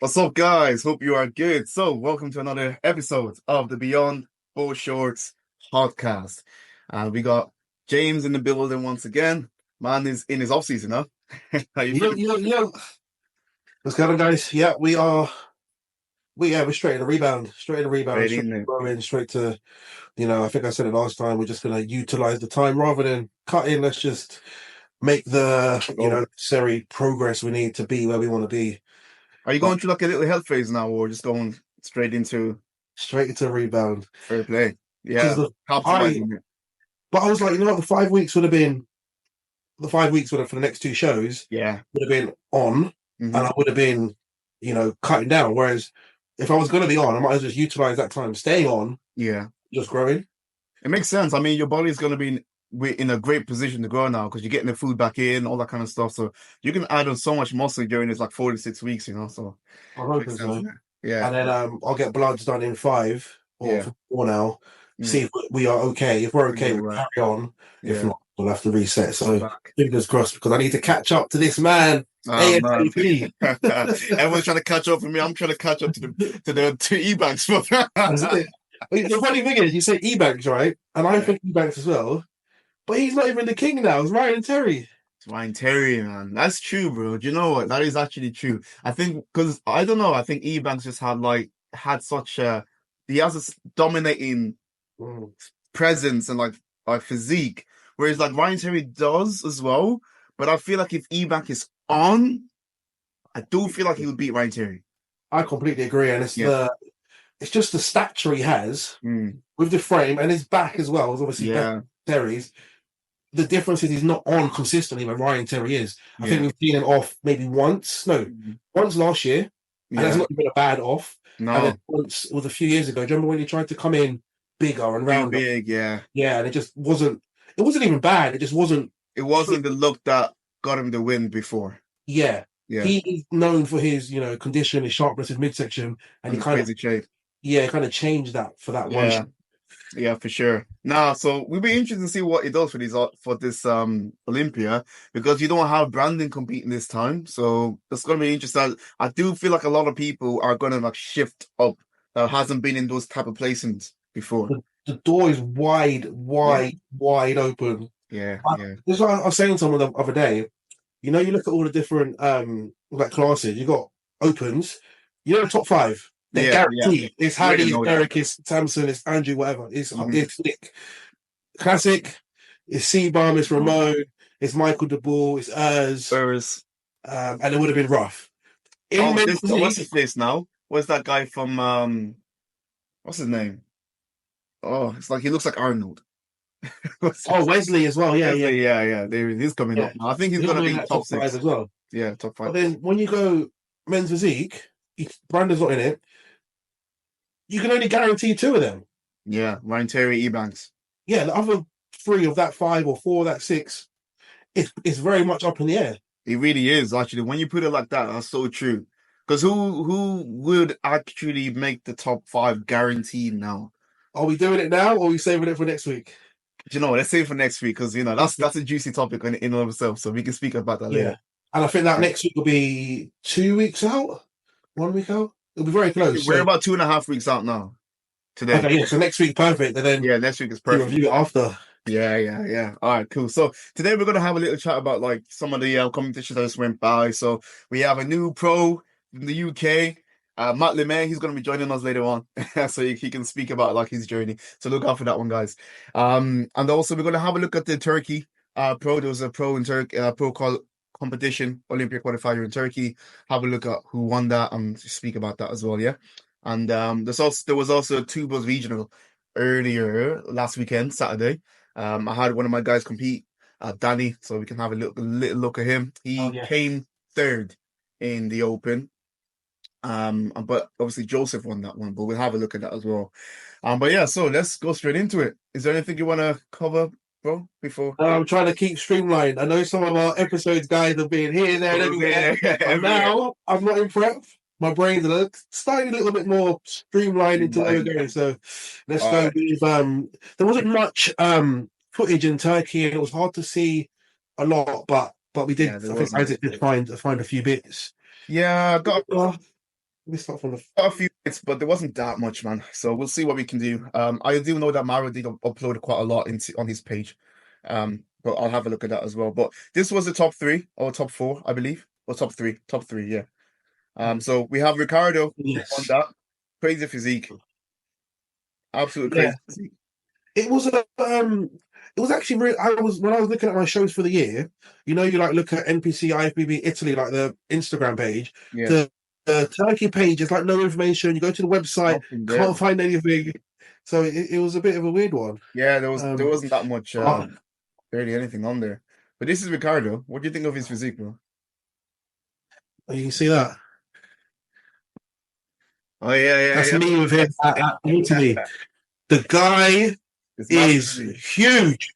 What's up, guys? Hope you are good. So, welcome to another episode of the Beyond Boardshorts podcast. We got James in the building once again. Man is in his off season, huh? How you Yo, feeling? yo, yo. What's going on, guys? Yeah, we're straight in a rebound, Right straight in there. growing, straight to, I think I said it last time, we're just going to utilize the time rather than cut in. Let's just make the, Oh, necessary progress we need to be where we want to be. are you But going through like a little health phase now, or just going straight into straight into a rebound. fair play? Because Yeah, capitalizing it. but I was like, the 5 weeks would have been, the 5 weeks would have, for the next two shows, Yeah. would have been on, and Hmm. I would have been, cutting down. Whereas if I was going to be on, I might as well just utilize that time staying on, Yeah. just growing. It makes sense. I mean, your body's going to be in a great position to grow now because you're getting the food back in, all that kind of stuff. So you can add on so much muscle during this like 4 to 6 weeks, So I'm makes hoping sense, so. man. Yeah, And then I'll get bloods done in 5 or yeah. 4 now. See Mm. if we are okay. If we're You're okay, all we'll right. carry on. If Yeah, not, we'll have to reset. come So back. fingers crossed, because I need to catch up to this man Oh man, ASAP. everyone's trying to catch up with me. I'm trying to catch up to the E-banks. That's it. The funny thing is, you say Ebanks, right? And I Yeah, think Ebanks as well. But he's not even the king now. It's Ryan Terry. it's Ryan Terry, man. That's true, bro. Do you know what? That is actually true. I think because I don't know. I think E-banks just had such a he has a dominating Mm. presence and like physique, whereas like Ryan Terry does as well. But I feel like if E-bank is on, I do feel like he would beat Ryan Terry. I completely agree, and Yeah. it's just the stature he has Mm. with the frame and his back as well. Is obviously better Yeah. than Terry's. The difference is he's not on consistently when Ryan Terry is. I think Yeah. we've seen him off maybe once. No, Mhm. once last year, and that's Yeah. not even a bad off. And then No. once it was a few years ago. Do you remember when he tried to come in bigger and Too rounder? big. Yeah. Yeah, and it just wasn't. It wasn't even bad. It just wasn't. It wasn't the look that got him the win before. Yeah, Yeah. he is known for his condition, his sharpness, his midsection, and And he the kind of crazy shape. changed that for that one. Yeah. Yeah, for sure. Nah, so we'll be interested to see what it does for this Olympia because you don't have Brandon competing this time. So it's gonna be interesting. I do feel like a lot of people are gonna like shift up that hasn't been in those type of placements before. The door is wide, Yeah, wide, wide open. yeah, I, yeah. this is what I was saying to someone the other day. You look at all the different like classes. You got opens. The top five. They're Yeah, yeah. guaranteed. It's You already Hardy, it's know that. Derek, it's Samson, it's Andrew, whatever. Hmm. It's Nick. Classic. It's C-Bomb, it's Ramon, it's Michael DeBall, it's Urs, Whereas and it would have been rough. In men's what's his physique, face now? What's that guy from what's his name? Oh, it's like he looks like Arnold. What's his- Wesley as well. Yeah, yeah, Wesley, yeah. He's coming yeah. up now. I think he's He'll gonna be in be that top top five six. as well. Yeah, top But five. then when you go men's physique, Brandon's not in it. You can only guarantee two of them. Yeah, Ryan Terry, Ebanks. Yeah, the other three of that five or four of that six, it's very much up in the air. It really is actually. When you put it like that, that's so true. Because who would actually make the top five guaranteed now? Are we doing it now or are we saving it for next week? Do you know what? Let's save it for next week because that's a juicy topic in and of itself. So we can speak about that Yeah. later. And I think that Right. next week will be 2 weeks out, 1 week out. It'll be very close. We're So, about 2.5 weeks out now. Today. okay, yeah. So next week, perfect. And then Yeah, next week is we perfect. review it after. Yeah. All right, cool. So today we're gonna have a little chat about like some of the competitions that just went by. So we have a new pro from the UK, Matt Lemay. He's gonna be joining us later on, so he can speak about like his journey. So look out for that one, guys. And also we're gonna have a look at the Turkey pro. There was a pro in Turkey, competition, Olympia qualifier in Turkey. Have a look at who won that and speak about that as well. Yeah. And there was also a two bus regional earlier last weekend, Saturday. I had one of my guys compete, Danny, so we can have a little look at him. He Yeah. came third in the Open. But obviously Joseph won that one, but we'll have a look at that as well. But yeah, so let's go straight into it. Is there anything you want to cover, bro, before? I'm trying to keep streamlined. I know some of our episodes, guys, have been here, there, and everywhere. But now I'm not in prep. My brain's slightly a little bit more streamlined into where we're going. So let's All go right. with there wasn't much footage in Turkey and it was hard to see a lot, but we did Yeah, there I think wasn't. Isaac did find a few bits. Yeah, I got This not from the. Got a few bits, but there wasn't that much, man. So we'll see what we can do. I do know that Maro did upload quite a lot into on his page. But I'll have a look at that as well. But this was the top three or top four, I believe. Or top three, yeah. So we have Ricardo on Yes. that. Crazy physique. Absolute Yeah. crazy physique. It was it was actually really. I was when I was looking at my shows for the year. You know, you like look at NPC, Ifbb, Italy, like the Instagram page. Yeah. The Turkey page is like no information. You go to the website, Nothing there. can't find anything. So it was a bit of a weird one. Yeah, there wasn't that much Oh, barely anything on there. But this is Ricardo. What do you think of his physique, bro? you can see that. Oh yeah, That's yeah. me with him at Italy. The guy It's is massive. huge.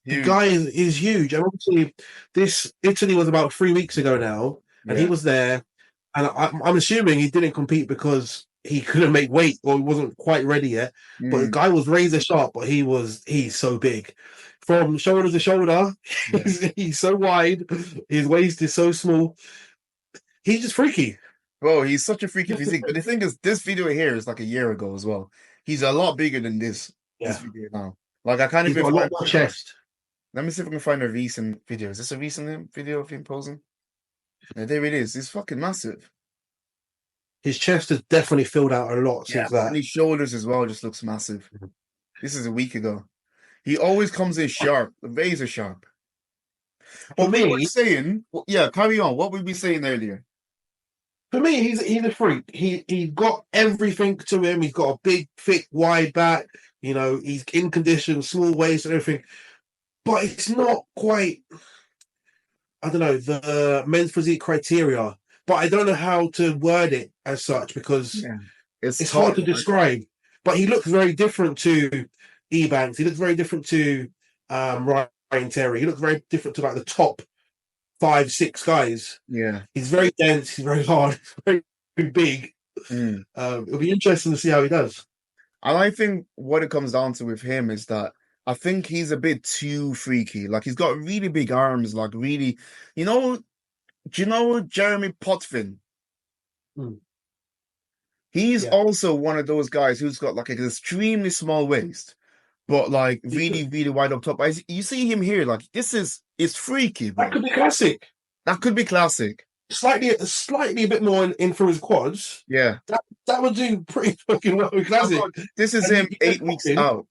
The Huge. guy is huge. And obviously, this Italy was about 3 weeks ago now, and he Yeah. was there. And I'm assuming he didn't compete because he couldn't make weight or he wasn't quite ready yet. But the guy was razor sharp, but he's so big. From shoulder to shoulder, Yeah. he's so wide. His waist is so small. He's just freaky. Bro, he's such a freaky physique. But the thing is, this video here is like a year ago as well. He's a lot bigger than this Yeah. video now. Like I can't He's even got a lot find. more chest. Let me see if I can find a recent video. Is this a recent video of him posing? Yeah, there it is. He's fucking massive. His chest has definitely filled out a lot Yeah, since that. and his shoulders as well just looks massive. This is a week ago. He always comes in sharp, razor sharp. For But we were me, saying, yeah, carry on. What were we saying earlier? For me, he's a freak. He's got everything to him. He's got a big, thick, wide back. You know, he's in condition, small waist and everything. But it's not quite, I don't know, the men's physique criteria. But I don't know how to word it as such because Yeah, it's hard to describe. But he looks very different to Ebanks. He looks very different to Ryan Terry. He looks very different to like the top 5, 6 guys. Yeah. He's very dense. He's very hard. He's very big. It'll be interesting to see how he does. And I think what it comes down to with him is that I think he's a bit too freaky. Like he's got really big arms, like really, do you know Jeremy Potvin? He's also one of those guys who's got like an extremely small waist, but like really, really wide up top. You see him here, like it's freaky, bro. That could be classic. That could be classic. Slightly a bit more in for his quads. Yeah. That would do pretty fucking well with classic. This is him 8 weeks out.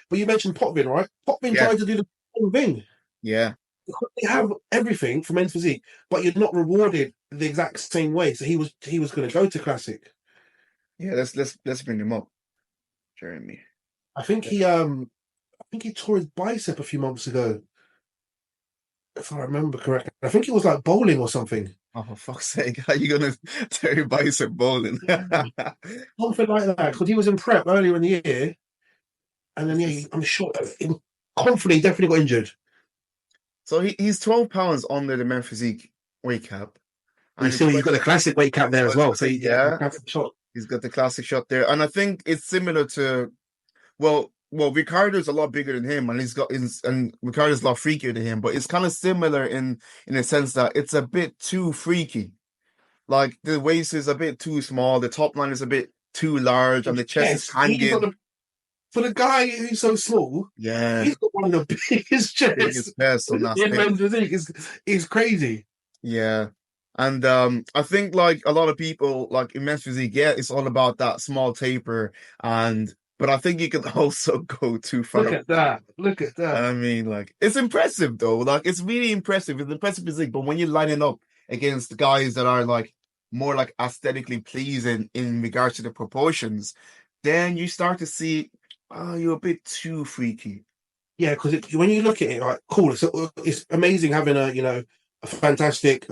But you mentioned Potvin, right? Potvin tried to do the same thing. Yeah. They have everything for men's physique, but you're not rewarded the exact same way. So he was going to go to classic. Yeah, let's bring him up, Jeremy. I think he tore his bicep a few months ago, if I remember correctly. I think it was like bowling or something. Oh, for fuck's sake! How are you gonna tear your bicep bowling? Something like that, because he was in prep earlier in the year, and then I'm sure, confidently, definitely got injured. So he's 12 pounds under the men's physique weight cap. And you've got the classic weight cap there as well. So yeah, he's got the classic shot there, and I think it's similar to, well, Ricardo's a lot bigger than him, and Ricardo's a lot freakier than him, but it's kind of similar in a sense that it's a bit too freaky. Like the waist is a bit too small, the top line is a bit too large, and the chest is hanging. For the guy who's so small, yeah, he's got one of the biggest chests. Men's physique is crazy. Yeah. And I think like a lot of people like in men's physique, yeah, it's all about that small taper, but I think you can also go too far. Look at that. I mean, like it's impressive though. Like it's really impressive. It's impressive physique, but when you're lining up against guys that are like more like aesthetically pleasing in regards to the proportions, then you start to see, oh, you're a bit too freaky. Yeah, because when you look at it, like, cool, it's amazing having a fantastic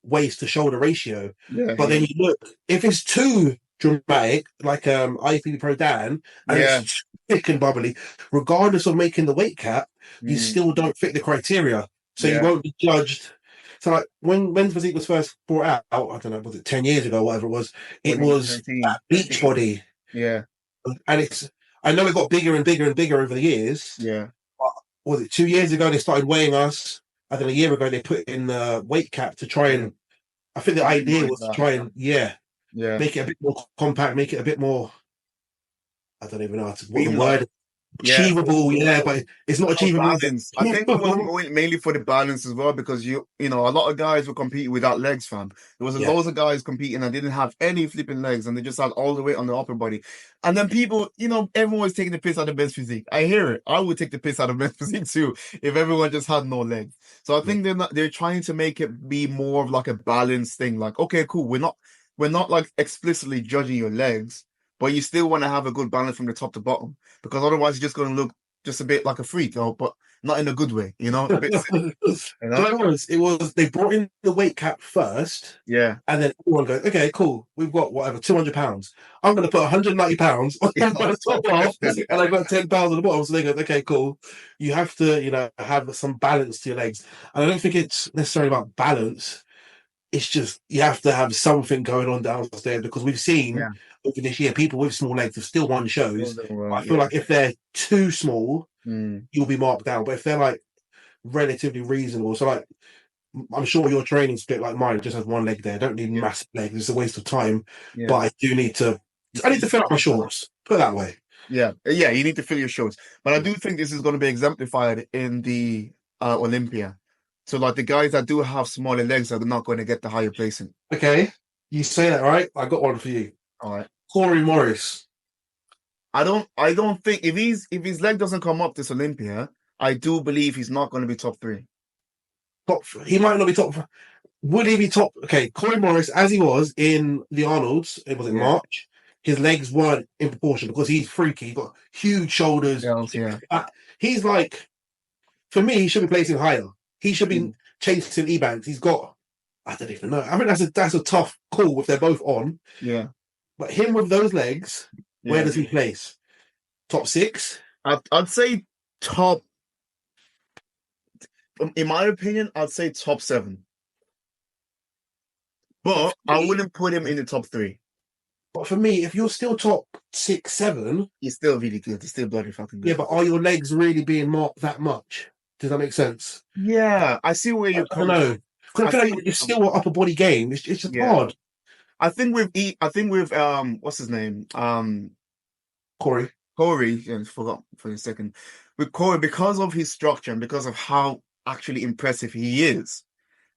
waist to shoulder ratio. Yeah, but then you look, if it's too dramatic, like Ifbb Pro Dan, and it's thick and bubbly, regardless of making the weight cap, you still don't fit the criteria. So you won't be judged. So like when men's physique was first brought out, I don't know, was it 10 years ago, whatever it was that beach body. Yeah. And I know it got bigger and bigger and bigger over the years. Yeah. But was it 2 years ago they started weighing us? I think a year ago they put in the weight cap to try and, I think the idea was to try and, Yeah. make it a bit more compact, make it a bit more. I don't even know what the Streamlined. word. Yeah. Achievable, yeah, but it's not For achievable. balance. I think it was mainly for the balance as well because you know a lot of guys were competing without legs, fam. There was Yeah. loads of guys competing and didn't have any flipping legs and they just had all the weight on the upper body. And then people, you know, everyone was taking the piss out of men's physique. I hear it. I would take the piss out of men's physique too if everyone just had no legs. So I Yeah. think they're trying to make it be more of like a balanced thing. Like, okay, cool. We're not like explicitly judging your legs, but you still want to have a good balance from the top to bottom because otherwise you're just going to look just a bit like a freak, but not in a good way, you know, a bit silly, you know? It was they brought in the weight cap first, Yeah. and then everyone goes, okay, cool, we've got whatever, £200. I'm going to put £190 on the top half, and I've got £10 on the bottom. So they go, okay, cool. You have to, have some balance to your legs. And I don't think it's necessarily about balance. It's just you have to have something going on downstairs because we've seen Yeah. over this year people with small legs have still won shows. But I feel Yeah. like if they're too small, Mm. you'll be marked down. But if they're like relatively reasonable, so like I'm sure your training split like mine just has one leg there. I don't need massive legs. It's a waste of time. Yeah. But I need to fill up my shorts. Put it that way. Yeah. Yeah. You need to fill your shorts. But I do think this is going to be exemplified in the Olympia. So like the guys that do have smaller legs are not going to get the higher placing. Okay. You say that, right? I got one for you. All right. Corey Morris. I don't think if his leg doesn't come up this Olympia, I do believe he's not going to be top 3. He might not be top. Would he be top? Okay, Corey Morris, as he was in the Arnold's, it was in March. His legs weren't in proportion because he's freaky. He's got huge shoulders. Yeah. He's like, for me, he should be placing higher. He should be chasing Ebanks. He's got, I don't even know. I mean, that's a tough call if they're both on. Yeah. But him with those legs, where does he place? Top 6? I'd say top. In my opinion, I'd say top 7. But I wouldn't put him in the top 3. But for me, if you're still top 6, 7, he's still really good. He's still bloody fucking good. Yeah, but are your legs really being marked that much? Does that make sense? Yeah, I see where you're coming from. Because I feel like it's still an upper body game. It's just hard. I think with what's his name? Corey. I forgot for a second. With Corey, because of his structure and because of how actually impressive he is,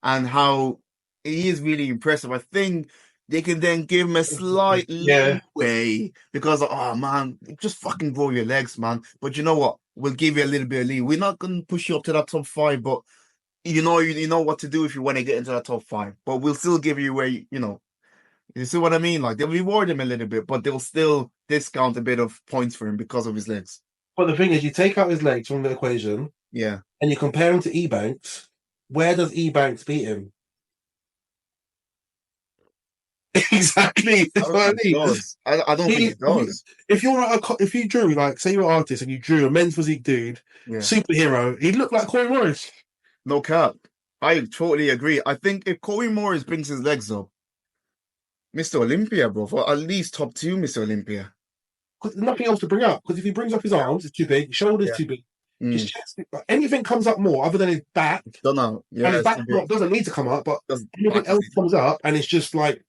and how he is really impressive, I think they can then give him a slight leeway because oh man, just fucking grow your legs, man. But you know what? We'll give you a little bit of leeway. We're not gonna push you up to that top 5, but you know what to do if you want to get into that top 5. But we'll still give you where you see what I mean? Like they'll reward him a little bit, but they'll still discount a bit of points for him because of his legs. But the thing is, you take out his legs from the equation, and you compare him to Ebanks. Where does Ebanks beat him? Exactly. That's what I mean. I don't think it does. If you drew, like, say you're an artist and you drew a men's physique dude, superhero, he'd look like Corey Morris. No cap. I totally agree. I think if Corey Morris brings his legs up, Mr. Olympia, bro, for at least top 2, Mr. Olympia. Because there's nothing else to bring up. Because if he brings up his arms, it's too big. His shoulders too big. His chest, anything comes up more other than his back. Don't know. Yeah, and his back doesn't need to come up, but anything else comes up, and it's just like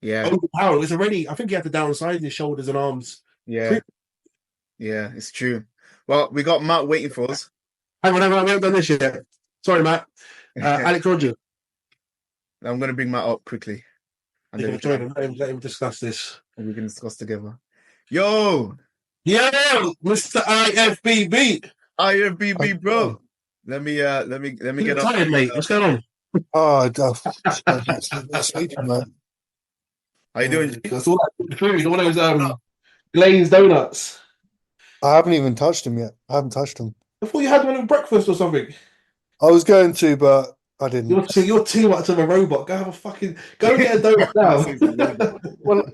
overpowering. It's already. I think he had to downsize his shoulders and arms. Yeah, it's true. Well, we got Matt waiting for us. Hang on, we haven't done this yet. Sorry, Matt. Alex Roger. I'm going to bring Matt up quickly. And then let him discuss this. And we can discuss together. Yo, Mr. Ifbb. Ifbb, bro. Let me get up. Tired, mate. What's going on? Oh, I'm sleeping, man. How you doing? That's all that food. All those glazed donuts. I haven't even touched them yet. I haven't touched them. I thought you had one at breakfast or something. I was going to, but I didn't. You're too much of a robot. Go and get a donut now. Well,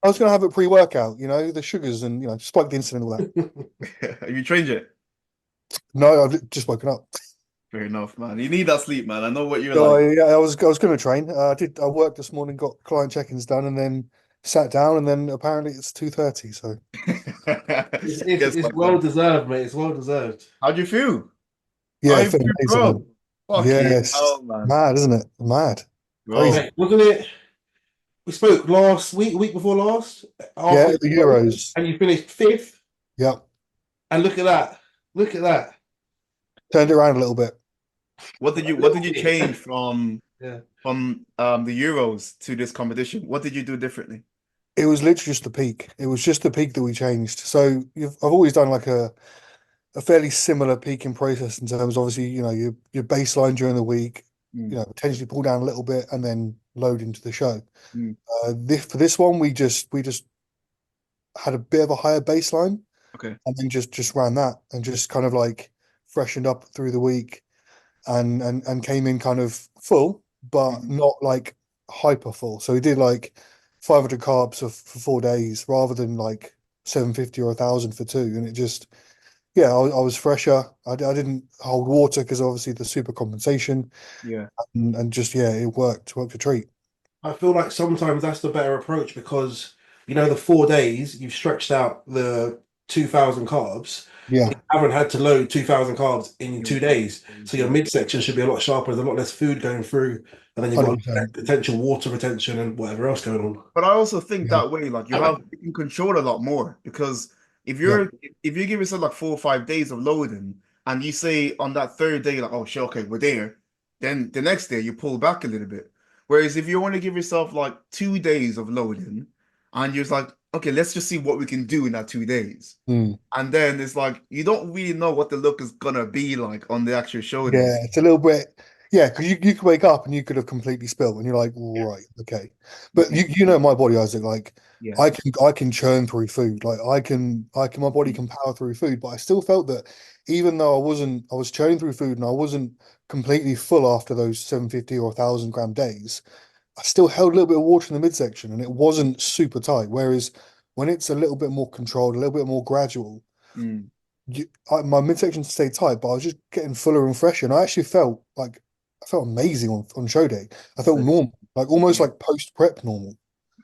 I was going to have it pre-workout, the sugars and, spike the insulin and all that. Have you trained yet? No, I've just woken up. Fair enough, man. You need that sleep, man. I know what you're like. Yeah, I was going to train. I worked this morning, got client check-ins done, and then sat down, and then apparently it's 2:30. So it's well deserved, mate. It's well deserved. How'd you feel? Yeah, I feel amazing. Yes, man. Mad, isn't it? Mad. Mate, wasn't it? we spoke last week before last, Yeah, after the Euros. and you finished fifth. Yep. And look at that. Look at that. Turned it around a little bit. What did you change Yeah. from the Euros to this competition? What did you do differently? It was literally just the peak. It was just the peak that we changed. So I've always done like a fairly similar peaking process in terms, obviously, your baseline during the week, Mm, potentially pull down a little bit and then load into the show. mm, For this one, we just had a bit of a higher baseline okay. and then just ran that and just kind of like freshened up through the week and came in kind of full, but Mm, not like hyper full. So we did like 500 carbs for 4 days rather than like 750 or 1,000 for two. And it just, yeah, I was fresher. I didn't hold water because obviously the super compensation yeah. and just, yeah, it worked a treat. I feel like sometimes that's the better approach because the 4 days you've stretched out the 2,000 carbs. Yeah, You haven't had to load 2,000 carbs in You- 2 days, so your yeah. midsection should be a lot sharper. There's a lot less food going through, and then you've got 100%. potential water retention and whatever else going But I also think Yeah, that way, like on. you can control a lot more because yeah, if you give yourself like 4 or 5 days of loading and you say on that third day, like, oh shit, okay, we're there, then the next day you pull back a little bit. Whereas if you want to give yourself like 2 days of loading and you're just like, okay, let's just see what we can do in that 2 days. mm. And then it's like you don't really know what the look is gonna be like on the actual show day. Yeah. It's a little bit, yeah, because you could wake up and you could have completely spilled, and you're like, Yeah. right, okay. You But can, you know my body, Isaac. Like, yeah. I can churn through food. Like, I can. My body can power through food. But I still felt that even though I was churning through food and I wasn't completely full after those 750 or 1,000 gram days. I still held a little bit of water in the midsection, and it wasn't super tight. Whereas when it's a little bit more controlled, a little bit more gradual, Mm. my midsection stayed tight, but I was just getting fuller and fresher. And I actually felt like I felt amazing on show day. I felt But, normal, like almost yeah. like post prep normal.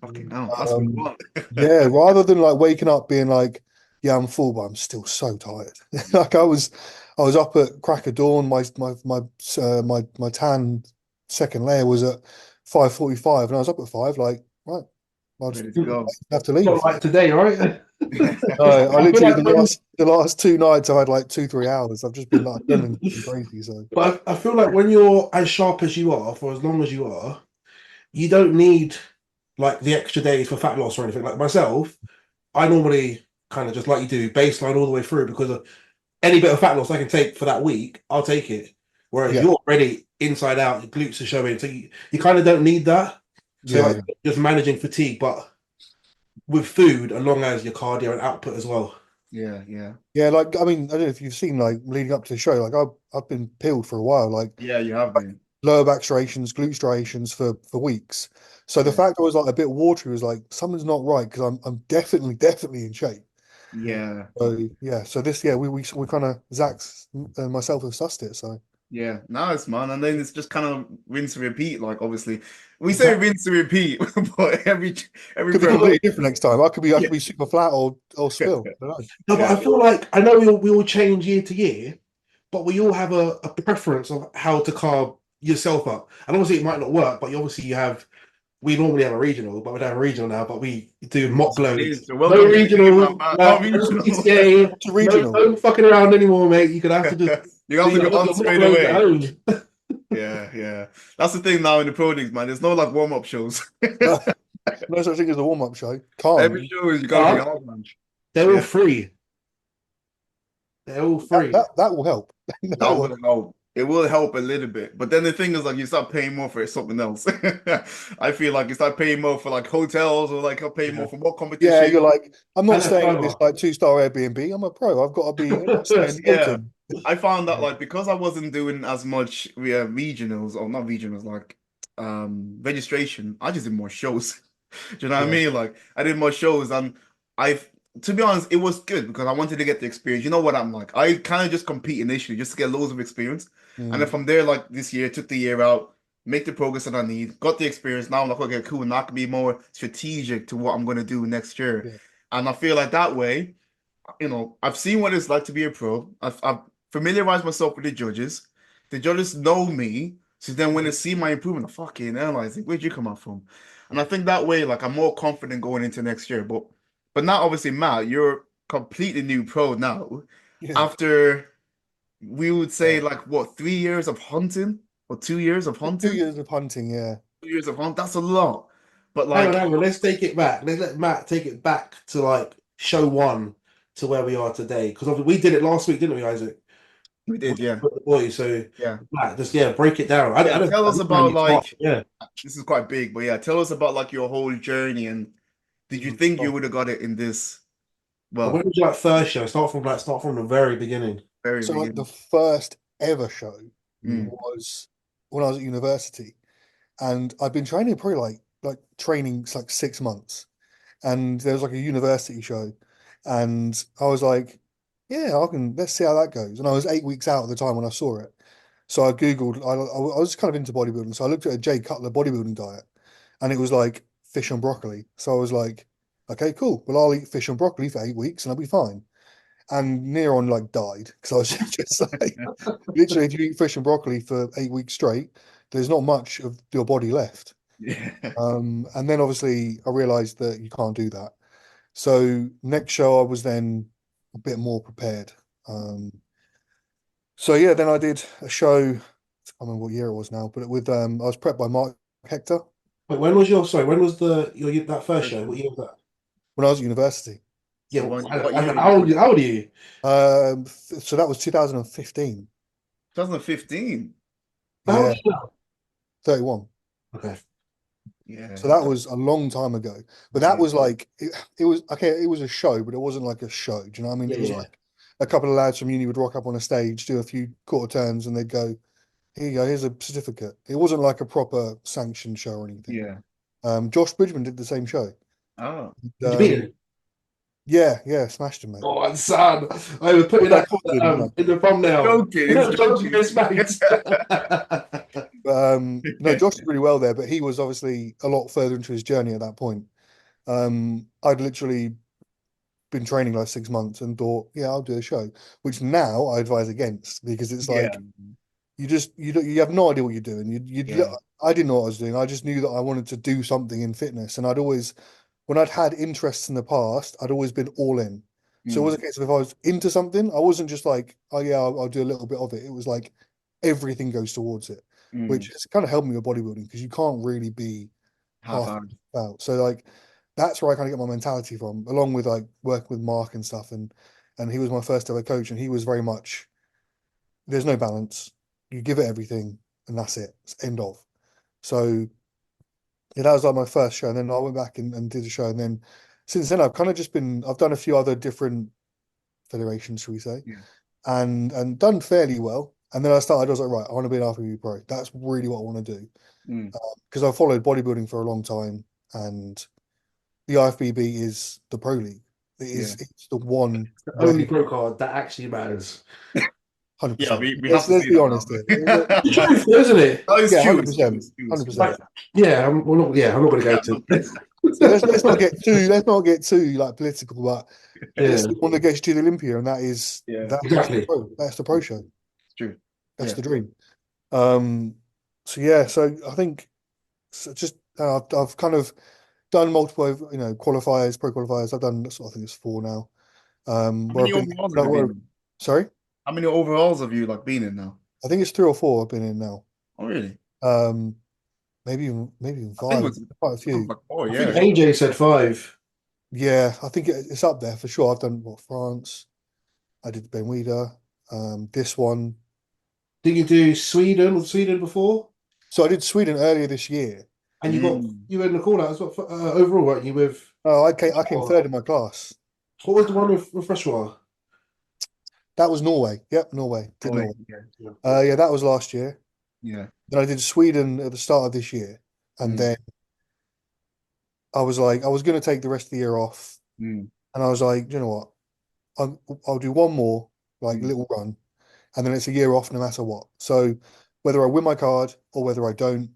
Fucking hell, that's what you want. Yeah, rather than like waking up being like, yeah, I'm full, but I'm still so tired. Like I was up at crack of dawn. My tan second layer was at 5:45, and I was up at 5. Like, right, I'll just Ready to go. have to Not leave. like today, right? No, I I feel literally like when, the last 2 nights I had like 2-3 hours. I've just been like adrenaline crazy. So but I feel like when you're as sharp as you are for as long as you are, you don't need like the extra days for fat loss or anything. Like myself, I normally kind of just like you do baseline all the way through because of any bit of fat loss I can take for that week, I'll take it. Whereas yeah, you're already inside out, your glutes are showing, so you kind of don't need that. So yeah, like just managing fatigue, but with food, as long as your cardio and output as well. Yeah, yeah. yeah. Like, I mean, I don't know if you've seen like leading up to the show. Like I've been peeled for a while. Like Yeah, you have been. lower back striations, glute striations for weeks. So the Yeah. fact I was like a bit watery was like something's not right because I'm definitely in shape. Yeah. So yeah, so this yeah we kind of Zach's and myself have sussed it. So Yeah. Nice, man. And then it's just kind of rinse and repeat. Like obviously we say Exactly. rinse and repeat, but every could be prep. completely different next time. I Yeah. could be super flat or spill. I don't know. No, but Yeah. I feel like I know we all change year to year, but we all have a preference of how to carb yourself up. And obviously it might not work, but obviously you have we normally have a regional, but we don't have a regional now, but we do mock That's what it is. loads. So No welcome to the game, my regional, man. No no regional. PTA, What's a no, regional? no fucking around anymore, mate. You could have to just You do have to your go on mock straight loads at away. home. Yeah, yeah. That's the thing now in the pro leagues, man. There's no like warm-up shows. No, no such thing as a warm up show. Every Can't. show is you gotta be But hard, man. they're all Yeah. free. They're all That, free. that that will help. That That will will help. It will help a little bit. But then the thing is, like, you start paying more for it, something else. I feel like you start paying more for like hotels or like paying more Yeah. for what Yeah, competition. you're like, I'm not And they're staying at this further. like 2-star Airbnb. I'm a pro. I've got to be staying in Yeah. Hilton. I found that like because I wasn't doing as much regionals or not regionals, like registration, I just did more shows. Do you know what I Yeah. mean? Like I did more shows and I've to be honest, it was good because I wanted to get the experience. You know what I'm like? I kind of just compete initially just to get loads of experience. And then Mm, from there, like this year, took the year out, make the progress that I need, got the experience. Now I'm like, okay, cool. Now I can be more strategic to what I'm gonna do next year. yeah, And I feel like that way, I've seen what it's like to be a pro. I've familiarized myself with the judges. The judges know me. So then when they see my improvement, I'm fucking analyzing, where'd you come out from? And I think that way, like I'm more confident going into next year. But now obviously, Matt, you're completely new pro now. Yeah. After we would Yeah. say like what, 3 years of hunting or 2 years of 2 hunting? years of hunting, yeah. 2 years of hunting, that's a lot. But Hang like, on. Let's take it back. Let's let Matt take it back to like show one to where we are today. Because we did it last week, didn't we, Isaac? we did, yeah. With the boys. So Yeah. Matt, just break it down. I Yeah, don't tell I us don't know how about you start. like Yeah. this is quite big, but yeah, tell us about like your whole journey and did you think you So would have got it in this, when well, was your first show? Start from the very beginning. very So like the beginning? first ever show Mm. was when I was at university, and I'd been training probably like training like 6 months, and there was like a university show, and I was like, yeah, I can. Let's see how that goes. And I was 8 weeks out at the time when I saw it, so I googled. I was kind of into bodybuilding, so I looked at a Jay Cutler bodybuilding diet, and it was like fish and broccoli. So I was like, okay, cool. Well, I'll eat fish and broccoli for 8 weeks, and I'll be fine. And near on like died because I was just like, literally, if you eat fish and broccoli for 8 weeks straight, there's not much of your body left. Yeah. And then obviously I realized that you can't do that. So next show I was then a bit more prepared. Um, so yeah, then I did a show. I can't remember what year it was now, but with I was prepped by Mark Hector Wait, when was your sorry? When was the your that first show? What year was that? when I was at university. Yeah, So what year did how you old? do? How old are you? So that was 2015. 2015. How old Yeah, are you now? 31. Okay. So Yeah. that was a long time ago. But that Yeah. was like it was okay, it was a show, but it wasn't like a show. Do you know what I mean? Yeah, It was yeah. like a couple of lads from uni would rock up on a stage, do a few quarter turns, and they'd go, here you go, here's a certificate. It wasn't like a proper sanctioned show or anything. Yeah. Josh Bridgman did the same show. Oh. Did you beat Um, him? yeah, smashed him, mate. Oh, son, I was putting Not that that confident, no. in the thumbnail. Joking, he's Johnson joking. gets smacked. But, no, Josh did really well there, but he was obviously a lot further into his journey at that point. I'd literally been training like 6 months and thought, yeah, I'll do a show, which now I advise against because it's Yeah. like you have no idea what you're doing. Yeah. I didn't know what I was doing. I just knew that I wanted to do something in fitness, and I'd always, when I'd had interests in the past, I'd always been all in. So it was Mm. a case of if I was into something, I wasn't just like, oh yeah, I'll do a little bit of it. It was like everything goes towards it, which Mm. has kind of helped me with bodybuilding because you can't really be half Half-hour. out. So like that's where I kind of get my mentality from, along with like working with Mark and stuff. And he was my first ever coach, and he was very much there's no balance. You give it everything, and that's it. It's end of. So yeah, that was like my first show, and then I went back and did a show, and then since then I've kind of just been I've done a few other different federations, shall we say, Yeah. and done fairly well. And then I was like, right, I want to be an Ifbb pro. That's really what I want to do Mm. because I followed bodybuilding for a long time, and the IFBB is the pro league. Yeah. It's the one The only way. pro card that actually matters. Yeah, 100%. we have Let's to let's say be that now. honest here. The truth, isn't it? Oh, it's Yeah, true. hundred It's true. percent, It's true. It's hundred true. percent. Like, yeah, I'm not going to go to. So let's not get too like political, but it's Yeah, the one that gets you to the Olympia, and Yeah, that's the exactly. pro. That's the pro show. it's true. That's Yeah. the dream. So yeah, so I think just I've kind of done multiple, qualifiers, pro qualifiers. I've done I think it's four now. How Where many I've been, overalls have no, you been in? sorry, How many overalls have you like been in now? I think it's three or four I've been in now. Oh, really? Um, maybe even I think five, quite a it was few. like four, I think yeah. AJ said 5. Yeah, I think it's up there for sure. I've done France. I did Benwida. This one. Did you do Sweden before? So I did Sweden earlier this year. And Mm. you were in the call out as well overall, weren't you? With Oh, I came third in my class. what was the one with Freshwater? That was Norway. Yep, Norway. Did Oh, wait, Norway. yeah. Yeah, that was last year. Yeah. Then I did Sweden at the start of this year, and Mm. then I was like, I was going to take the rest of the year off, Mm. and I was like, you know what? I'll do one more like Mm. little run, and then it's a year off no matter what. So whether I win my card or whether I don't,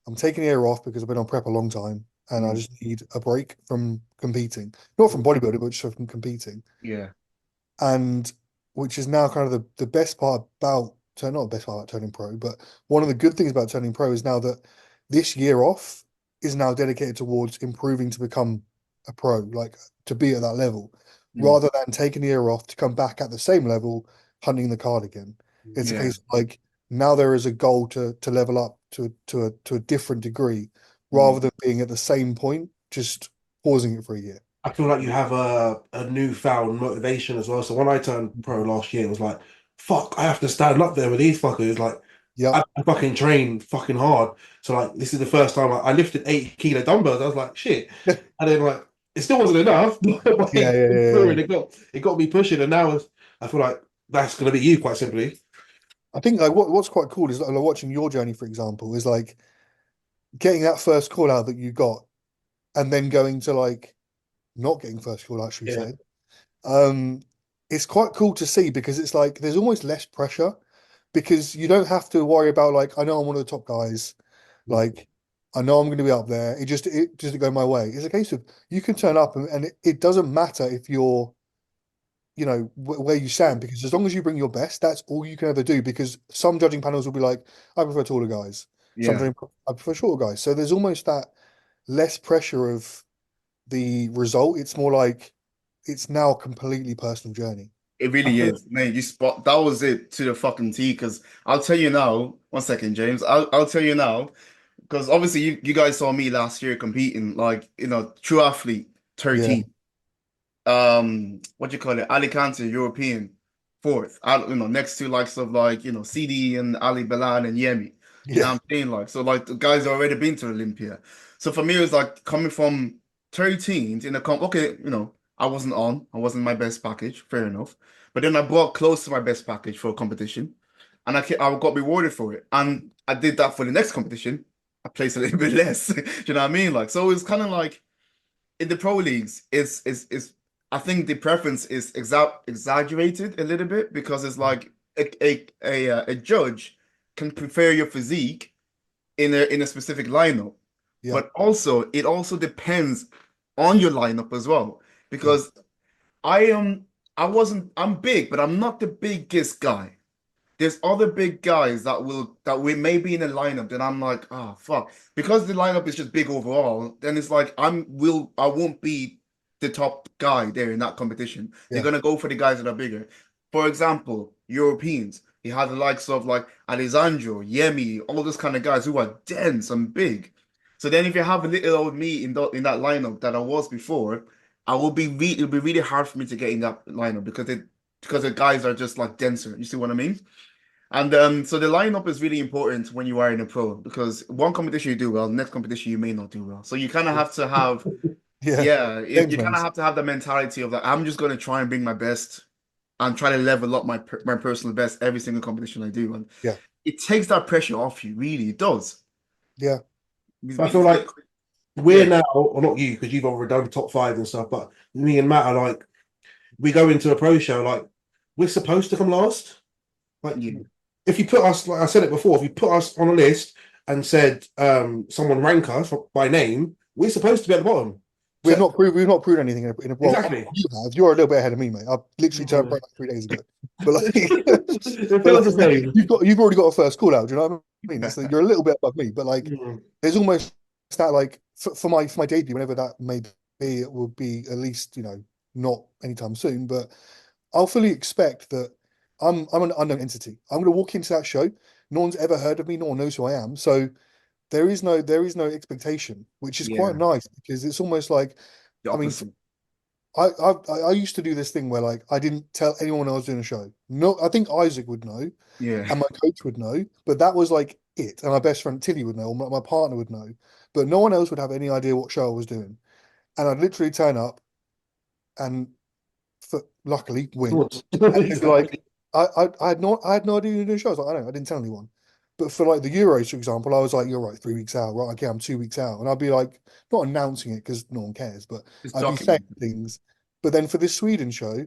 I'm taking a year off because I've been on prep a long time, and I Mm. just need a break from competing, not from bodybuilding, but just from competing. Yeah. And which is now kind of the best part about not the best part about turning pro, but one of the good things about turning pro is now that this year off is now dedicated towards improving to become a pro, like to be at that level, Mm. rather than taking a year off to come back at the same level, hunting the card again. It's a Yeah. case of like now there is a goal to level up to a different degree, Mm. rather than being at the same point, just pausing it for a year. I feel like you have a newfound motivation as well. So when I turned pro last year, it was like, fuck, I have to stand up there with these fuckers. Like, Yeah, I fucking trained fucking hard. So like, this is the first time I lifted 80 kilo dumbbells. I was like, shit. And then like, it still wasn't enough, but yeah, yeah, yeah, yeah. it got me pushing. And now I feel like that's gonna be you quite simply. I think like what's quite cool is like watching your journey, for example, is like getting that first call out that you got, and then going to like not getting first call out, should we Yeah. say? Um, it's quite cool to see because it's like there's almost less pressure because you don't have to worry about like I know I'm one of the top guys, like I know I'm going to be up there. It doesn't go my way. It's a case of you can turn up and it doesn't matter if you're where you stand because as long as you bring your best, that's all you can ever do. Because some judging panels will be like, I prefer taller guys. Yeah. Sometimes I prefer shorter guys. So there's almost that less pressure of the result. It's more like it's now a completely personal journey. It I really feel, is, mate. You spot that was it to the fucking T. Because I'll tell you now. One second, James. I'll tell you now. Because obviously you guys saw me last year competing, like true athlete, Yeah, 13. What do you call it? Alicante, European, fourth. Next to likes of like CD and Ali Balan and Yemi. You know yeah, what I'm saying? Like so, like the guys have already been to Olympia. So for me, it was like coming from 13th in a comp. Okay, I wasn't my best package, fair enough. But then I brought close to my best package for a competition, and I got rewarded for it. And I did that for the next competition. I placed a little bit less. Do you know what I mean? Like so, it's kind of like in the pro leagues, is I think the preference is exaggerated a little bit because it's like a judge can prefer your physique in a specific lineup, yeah, but also it also depends on your lineup as well yeah, because I am I'm big, but I'm not the biggest guy. There's other big guys that we may be in a lineup that I'm like, oh fuck. Because the lineup is just big overall, then it's like I won't be the top guy there in that competition. They're yeah, gonna go for the guys that are bigger. For example, Europeans. You have the likes of like Alessandro, Yemi, all those kind of guys who are dense and big. So then if you have a little old me in that lineup that I was before, it'll be really hard for me to get in that lineup because the guys are just like denser. You see what I mean? And so the lineup is really important when you are in a pro because one competition you do well, next competition you may not do well. So you kind of have to have, yeah. yeah, James you kind of Mays. have to have the mentality of like I'm just going to try and bring my best and try to level up my personal best every single competition I do, and Yeah, it takes that pressure off you. Really, it does. yeah, I feel like we're Yeah, now, or not you, because you've already done top five and stuff, but me and Matt are like, we go into a pro show, like, we're supposed to come last. Like, yeah, if you put us, like I said it before, if you put us on a list and said someone rank us by name, we're supposed to be at the bottom. So we've not proved anything well. exactly. You have. You're a little bit ahead of me, mate. I've literally turned pro Mm. like 3 days ago. But like, It but feels the like same. you've already got a first call out. Do you know what I mean? So you're a little bit above me, but like Mm. there's almost that like for my debut, whenever that may be, it will be at least not anytime soon. But I'll fully expect that I'm an unknown entity. I'm going to walk into that show. No one's ever heard of me. No one knows who I am. So there is no expectation, which is quite yeah. nice because it's almost like The I mean opposite. I used to do this thing where like I didn't tell anyone I was doing a show. No, I think Isaac would know Yeah, and my coach would know, but that was like it. And my best friend Tilly would know, or my partner would know, but no one else would have any idea what show I was doing. And I'd literally turn up and luckily win. And they'd be like, Exactly. I had no idea you were doing shows. Like, I know, I didn't tell anyone. But for like the Euros, for example, I was like, you're right, 3 weeks out, right? Okay, I'm 2 weeks out. And I'd be like, not announcing it because no one cares, but it's I'd be saying documented. things. But then for this Sweden show,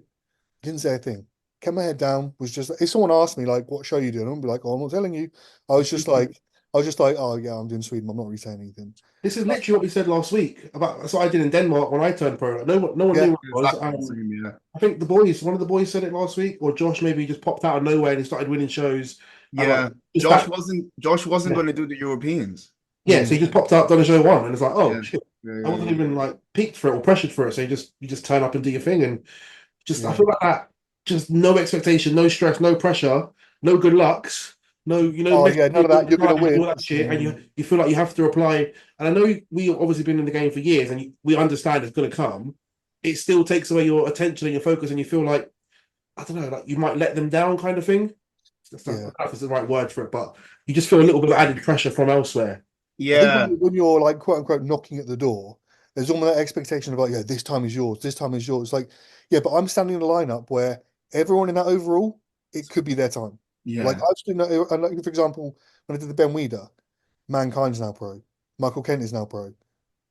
didn't say a thing. Kept my head down, was just if someone asked me like what show you doing, I'd be like, oh, I'm not telling you. I was just like, oh yeah, I'm doing Sweden. I'm not really saying anything. This is literally what we said last week about that's what I did in Denmark when I turned pro. No one Yeah, knew what it was. Exactly the same. Yeah, I think one of the boys said it last week, or Josh maybe just popped out of nowhere and he started winning shows. And like yeah. just that, Josh wasn't yeah, going to do the Europeans. Yeah, so he just popped up, done a show one, and it's like, oh Yeah. shit, I Yeah. wasn't even like peaked for it or pressured for it. So you just turn up and do your thing, and just I Yeah. feel like that. Just no expectation, no stress, no pressure, no good lucks, no Oh yeah, none of that. You're gonna all win. that shit, and you feel like you have to reply. And I know we obviously been in the game for years, and we understand it's going to come. It still takes away your attention and your focus, and you feel like I don't know, like you might let them down, kind of thing. I don't Yeah. know if it's the right word for it, but you just feel a little bit of added pressure from elsewhere. I think Yeah. when you're like quote unquote knocking at the door, there's almost that expectation of like, yeah, this time is yours, this time is yours. Like, yeah, but I'm standing in a lineup where everyone in that overall, it could be their time. Like Yeah. I've seen that, and like, for example, when I did the Ben Weeder, Mankind's now pro, Michael Kent is now pro.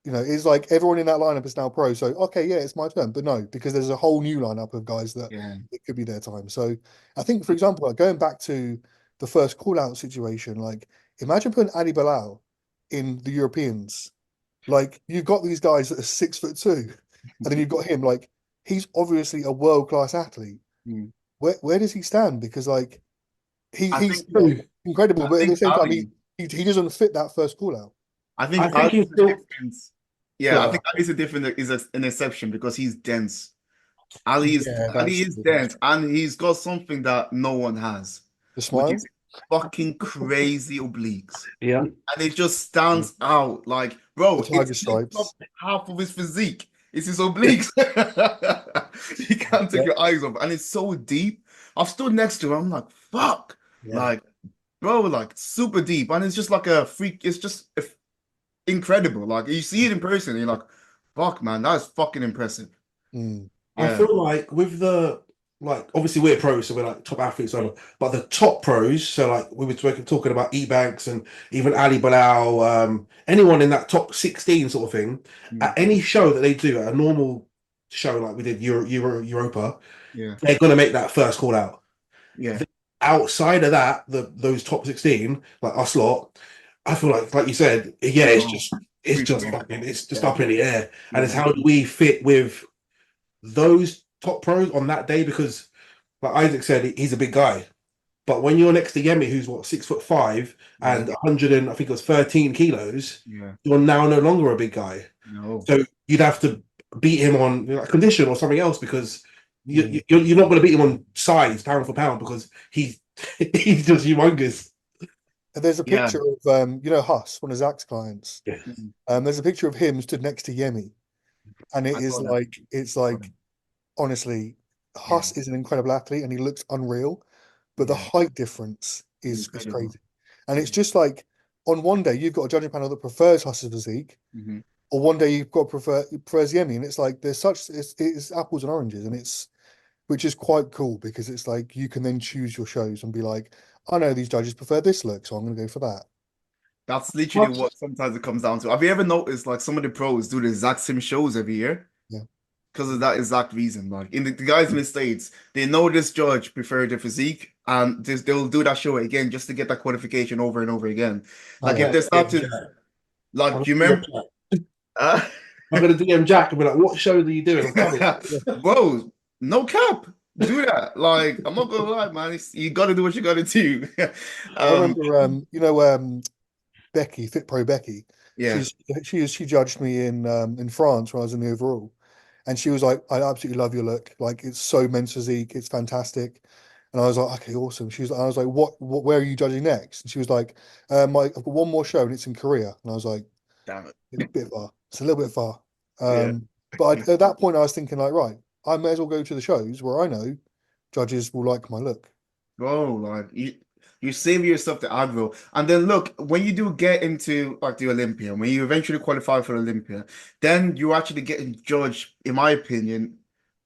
You know, it's like everyone in that lineup is now pro. So okay, yeah, it's my turn. But no, because there's a whole new lineup of guys that Yeah. it could be their time. So I think, for example, like going back to the first call out situation, like imagine putting Ali Bilal in the Europeans. Like you've got these guys that are 6'2", and then you've got him. Like he's obviously a world class athlete. Mm. Where does he stand? Because like I he's think incredible, I but at the think same time Ali. he doesn't fit that first call out. I I think think Ali he's is a still. different. Yeah, I Yeah, think Ali is a different an exception because he's dense. Yeah, Ali is that's dense and he's got something that no one has, the which is smile. fucking crazy obliques. yeah, And it just stands out. Like, The bro, it tiger takes up stripes. half of his physique. It's his obliques. You can't take Yeah, your eyes off. And it's so deep. I've stood next to him. I'm like, fuck. yeah. Like, bro, like super deep. And it's just like a freak. It's just incredible. Like, you see it in person, and you're like, fuck, man, that's fucking impressive. mm, I Yeah. feel like with the like obviously we're pros, so we're like top athletes, whatever. But the top pros, so like we were talking about Ebanks and even Ali Bilal, anyone in that top 16 sort of thing, Mm. at any show that they do, at a normal show like we did Europa, Yeah. they're gonna make that first call out. Yeah. Outside of that, those top 16, like us lot, I feel like you said, yeah, Oh, it's free just for all. fucking it's just Yeah. up in the air. And it's Yeah. how do we fit with those top pros on that day? Because like Isaac said, he's a big guy. But when you're next to Yemi, who's what, 6'5" Yeah. and 100 and I think it was 13 kilos, Yeah. you're now no longer a big guy. No. So you'd have to beat him on condition or something else because mm. you're not going to beat him on size, pound for pound, because he's just humongous. And there's a Yeah. picture of you know, Huss, one of Zach's clients. Yeah. Mm. There's a picture of him stood next to Yemi, and I saw that. it's Saw like that. honestly, Yeah. Huss is an incredible athlete, and he looks unreal, but the Yeah. height difference is Incredible. crazy, and Yeah. it's just like on one day you've got a judging panel that prefers Huss's physique, Hmm. or one day you've got prefers Yemi, and it's like there's such it's apples and oranges, and it's which is quite cool because it's like you can then choose your shows and be like, I know these judges prefer this look, so I'm going to go for that. That's literally what sometimes it comes down to. Have you ever noticed like some of the pros do the exact same shows every year? Yeah. Because of that exact reason. Like in the guys in the States, they know this judge preferred their physique and they'll do that show again just to get that qualification over and over again. Like Yeah. if I'm they start to like, do you remember? Uh, going to DM Jack and be like, "What show are you doing? I'm coming." bro, no cap. Do that. Like, I'm not gonna lie, man. You gotta do what you gotta do. I um, remember, you know, Becky, Fit Pro Becky. yeah, She judged me in France when I was in the overall, and she was like, "I absolutely love your look. Like it's so men's physique. It's fantastic." And I was like, "Okay, awesome." I was like, "What? Where are you judging next?" And she was like, I've got one more show, and it's in Korea." And I was like, damn it. "It's a bit far. It's a little bit far." Yeah. At that point, I was thinking like, right, I may as well go to the shows where I know judges will like my look. Bro, like you save yourself the aggro. And then look, when you do get into like the Olympia, when you eventually qualify for Olympia, then you're actually getting judged, in my opinion,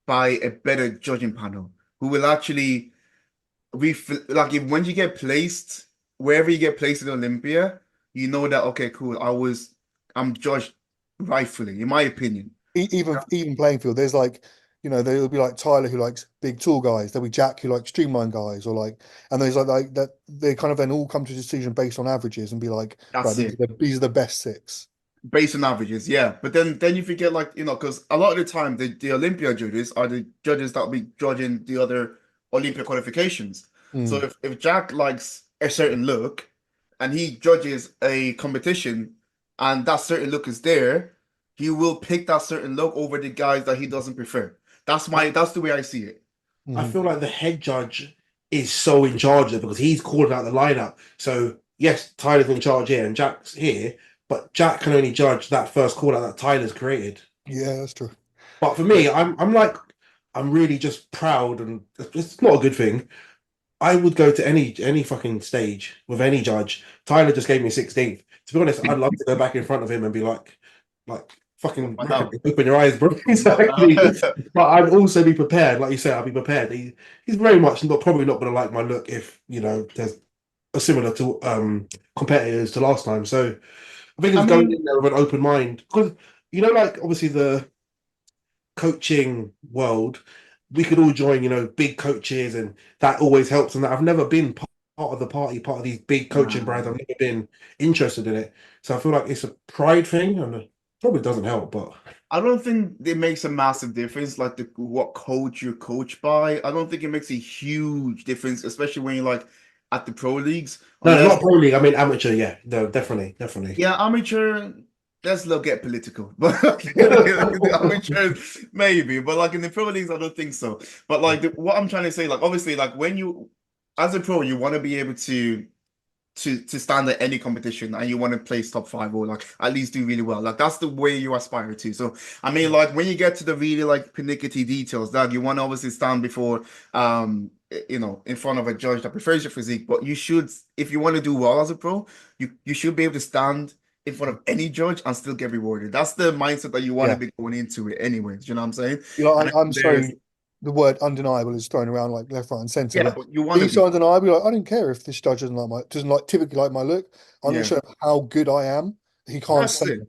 by a better judging panel who will actually like if when you get placed, wherever you get placed in Olympia, you know that okay, cool, I'm judged rightfully, in my opinion. Even playing field, there's like, you know, there'll be like Tyler who likes big tall guys. There'll be Jack who likes streamlined guys, or like, and there's like that they kind of then all come to a decision based on averages and be like, right, That's it. these are the best six. Based on averages, yeah. But then you forget like, because a lot of the time the Olympia judges are the judges that will be judging the other Olympia qualifications. So Mm, if Jack likes a certain look and he judges a competition and that certain look is there, he will pick that certain look over the guys that he doesn't prefer. That's the way I see it. I Mhm. feel like the head judge is so in charge of it because he's calling out the lineup. So yes, Tyler's in charge here and Jack's here, but Jack can only judge that first call out that Tyler's created. Yeah, that's true. But for me, I'm like I'm really just proud, and it's not a good thing. I would go to any fucking stage with any judge. Tyler just gave me 16th. To be honest, I'd love to go back in front of him and be like fucking Find out. open your eyes, bro. Find Exactly. out. But I'd also be prepared, like you said, I'll be prepared. He's very much not probably not going to like my look if there's a similar to competitors to last time. So I think I it's going mean, in there with an open mind because like obviously the coaching world, we could all join, big coaches, and that always helps. And that I've never been part of the party, part of these big coaching brands. I've nah. never been interested in it. So I feel like it's a pride thing, and it probably doesn't help. But I don't think it makes a massive difference, like what coach you're coached by. I don't think it makes a huge difference, especially when you're like at the pro leagues, no, unless not pro league. I mean amateur. Yeah, no, definitely, definitely. yeah, amateur. Let's not get political, but the amateurs maybe, but like in the pro leagues, I don't think so. But like what I'm trying to say, like obviously, like when you as a pro, you want to be able to stand at any competition and you want to place top five or like at least do really well. Like that's the way you aspire to. So I mean, like when you get to the really like pernickety details, that you want to obviously stand before in front of a judge that prefers your physique, but you should, if you want to do well as a pro, you should be able to stand in front of any judge and still get rewarded. That's the mindset that you want to Yeah. be going into it anyways. You know what I'm saying? You know, And then I'm so there's the word undeniable is thrown around like left, right, and center. yeah, But but you want to being be so undeniable, like, I don't care if this judge doesn't like typically like my look. I'm gonna yeah. show him how good I am. He can't That's say it. that.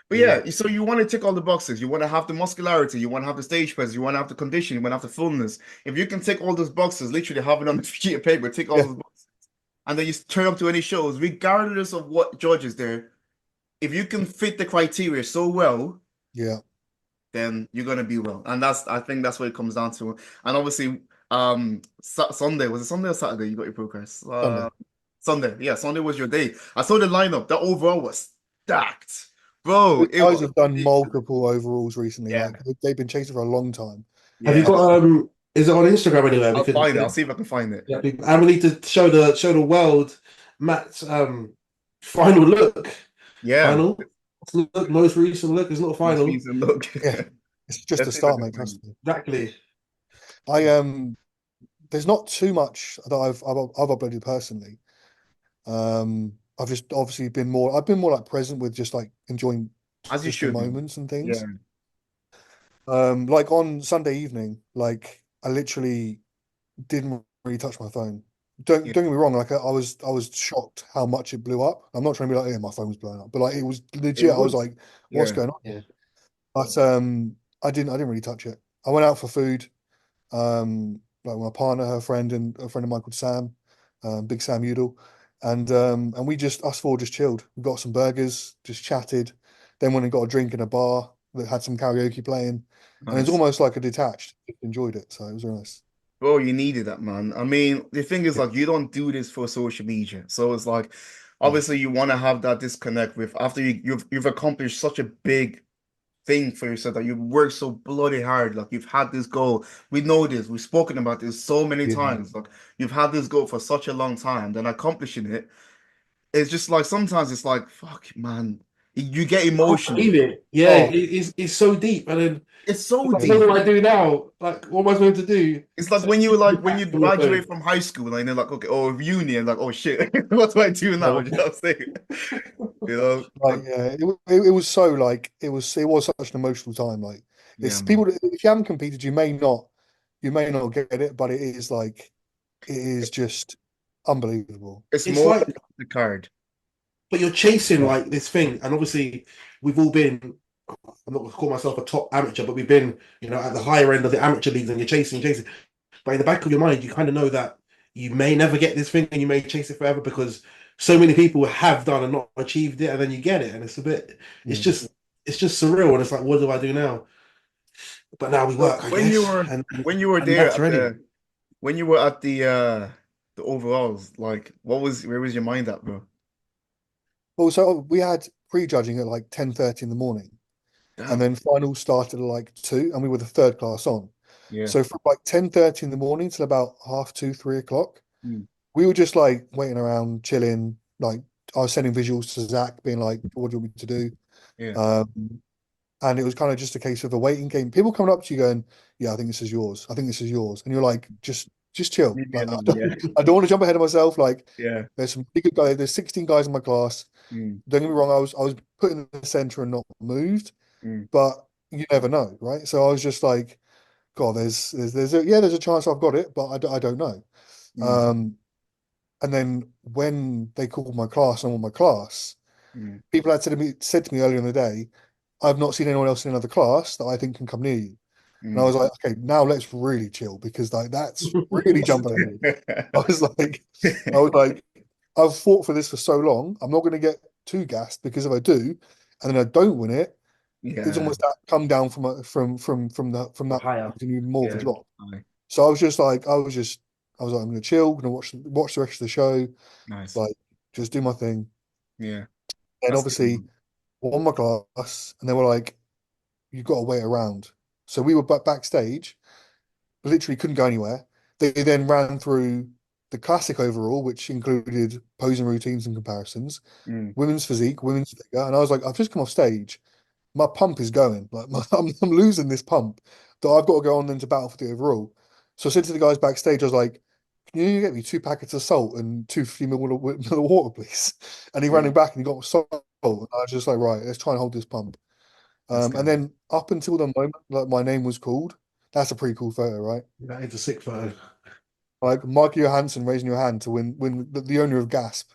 But yeah, so you want to tick all the boxes. You want to have the muscularity. You want to have the stage presence. You want to have the condition. You want to have the fullness. If you can tick all those boxes, literally have it on the sheet of paper, tick all Yeah, those boxes, and then you turn up to any shows, regardless of what judge is there, if you can fit the criteria so well, yeah. then you're gonna be well. And I think that's what it comes down to. And obviously, Sunday was it Sunday or Saturday? You got your progress. Sunday. Sunday, yeah, Sunday was your day. I saw the lineup. The overall was stacked, bro. The It guys was have done ridiculous. multiple overalls recently. Yeah. Like they've been chasing for a long time. Have you Yeah, got Is it on Instagram anywhere? We I'll can. find it. I'll see if I can find it. Yeah, and we need to show the world Matt's final look. Yeah, Final look, most recent look is not most final. recent look. Yeah, it's just a Let's see if I start, can mate. find Trust it. me. Exactly. I there's not too much that I've uploaded personally. I've just obviously I've been more like present with just like enjoying As you just the should, man. moments and Yeah, things. Like on Sunday evening, like I literally didn't really touch my phone. yeah. Don't get me wrong, like I was shocked how much it blew up. I'm not trying to be like, yeah, my phone was blowing up, but like it was It legit. I was was. like, what's Yeah. going on? Yeah. But I didn't really touch it. I went out for food, like my partner, her friend, and a friend of mine called Sam, Big Sam Udall, and we just us four just chilled. We got some burgers, just chatted, then went and got a drink in a bar that had some karaoke playing, and it's Nice. almost like a detached. Just enjoyed it, so it was really nice. Bro, you needed that, man. I mean, the thing is, Yeah, like, you don't do this for social media. So it's like, no, obviously, you want to have that disconnect with after you've accomplished such a big thing for yourself that you've worked so bloody hard. Like, you've had this goal. We know this. We've spoken about this so many yeah, times. Like, you've had this goal for such a long time. Then accomplishing it, it's just like sometimes it's like, fuck, man. You get I can't emotional. believe it. Yeah, Oh, it's so deep. And then it's so like, what deep. do I do now? Like, what am I supposed to do? It's like So when you from your phone. graduate from high school and they're like, okay, or uni and like, oh shit, what do I do now? You know what I'm saying? You know, like like yeah, it was so like it was such an emotional time. Like yeah, it's people man. that if you haven't competed, you may not get it, but it is like it is just unbelievable. It's It's more like, than the card. but you're chasing Yeah, like this thing, and obviously we've all been. I'm not going to call myself a top amateur, but we've been, at the higher end of the amateur leagues, and you're chasing. But in the back of your mind, you kind of know that you may never get this thing, and you may chase it forever because so many people have done and not achieved it, and then you get it, and it's yeah. just surreal, and it's like, what do I do now? But now we So work, I guess, and when you were and there that's at ready. when you were at the overalls, like where was your mind at, bro? Well, so we had prejudging at like 10:30 in the morning, and Damn. then finals started at like 2, and we were the third class on. Yeah. So from like 10:30 in the morning till about half 2, 3 o'clock, Mm. we were just like waiting around, chilling. Like I was sending visuals to Zach, being like, "What do you want me to do?" Yeah. Um, and it was kind of just a case of a waiting game. People coming up to you going, "Yeah, I think this is yours. I think this is yours," and you're like, "Just chill. Leave me Like alone. Yeah. I don't want to jump ahead of myself. Like Yeah. there's some pretty good guys. There's 16 guys in my class. Mm. Don't get me wrong. I was put in the center and not moved, Mm. but you never know, right? So I was just like, God, there's a chance I've got it, but I don't know. Mm. Um, and then when they called my class and I won my class, Mm. people had said to me earlier in the day, I've not seen anyone else in another class that I think can come near you. And I Mm. was like, okay, now let's really chill because like that's really jumping ahead. I was like, I was like, I've fought for this for so long. I'm not going to get too gassed because if I do, and then I don't win it, it's Yeah. almost that come down from that Higher. even more of a Yeah. drop. Aye. So I was like, I'm going to chill, going to watch the rest of the show, Nice. like just do my thing. Yeah. And That's good, obviously man. won my class, and they were like, you've got to wait around. So we were backstage, literally couldn't go anywhere. They then ran through the classic overall, which included posing routines and comparisons, Mm. women's physique, women's figure, and I was like, I've just come off stage. My pump is going. Like I'm losing this pump that I've got to go on into battle for the overall. So I said to the guys backstage, I was like, can you get me 2 packets of salt and 250 ml of water, please? And he ran Yeah. it back and he got salt. And I was just like, right, let's try and hold this pump. That's And good. then up until the moment like my name was called, that's a pretty cool photo, right? That is a sick photo. Like Michael Johansson raising your hand to win the owner of Gasp,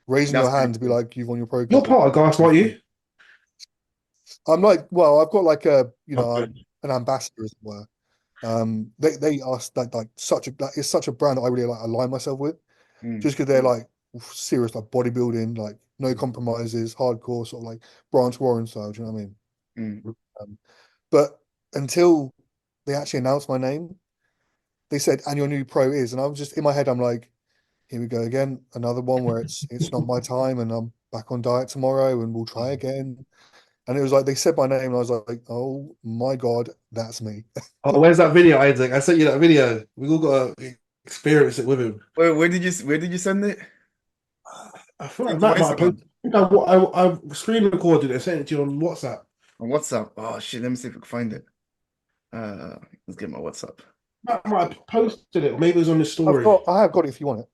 raising That's your pretty hand to be cool. like you've won your pro You're card. part of Gas, aren't you? I'm like, well, I've got like Okay. an ambassador as it were. They are like such a it's such a brand that I really like align myself with, Mm. just because they're like serious like bodybuilding, like no compromises, hardcore sort of like Branch Warren style. Do you know what I mean? Mm. Um, but until they actually announced my name, they said, "And your new pro is," and I was just in my head, I'm like, "Here we go again, another one where it's not my time, and I'm back on diet tomorrow, and we'll try again." And it was like they said my name, and I was like, "Oh my God, that's me." Oh, where's that video, Isaac? I sent you that video. We all got to experience it with him. Where did you send it? I feel like To my Matt might have Instagram. posted. I screen recorded it and sent it to you on WhatsApp. On WhatsApp. Oh shit, let me see if I can find it. Uh let's get my WhatsApp. Matt might have posted it, or maybe it was on the story. I have got it if you want it.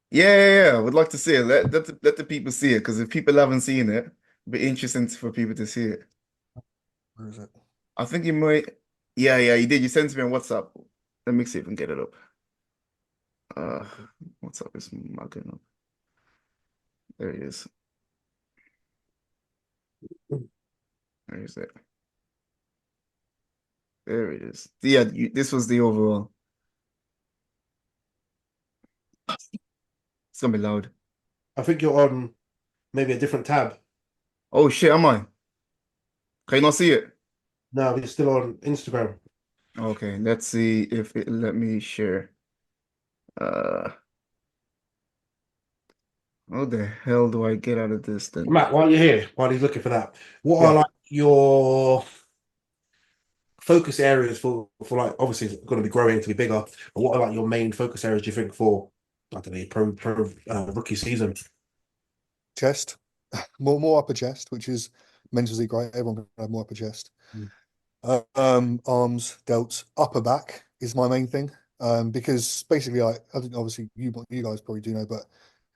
Yeah, yeah, yeah. I would like to see it. Let the people see it because if people haven't seen it, it'd be interesting for people to see it. Where is it? I think you might. Yeah, yeah, you did. You sent it to me on WhatsApp. Let me see if I can get it up. Uh, WhatsApp is mugging up. There it is. Where is it? There it is. Yeah, this was the overall. It's gonna be loud. I think you're on maybe a different tab. Oh shit, am I? Can you not see it? No, you're still on Instagram. Okay, let's see if it let me share. Uh, how the hell do I get out of this then? Matt, while you're here, while he's looking for that, what are Yeah. like your focus areas for like obviously it's going to be growing to be bigger, but what are like your main focus areas do you think for I don't know pro rookie season? Chest, more upper chest, which is men's physique, right? Everyone can have more upper chest. Mm. Arms, delts, upper back is my main thing. Because basically, I think obviously you guys probably do know, but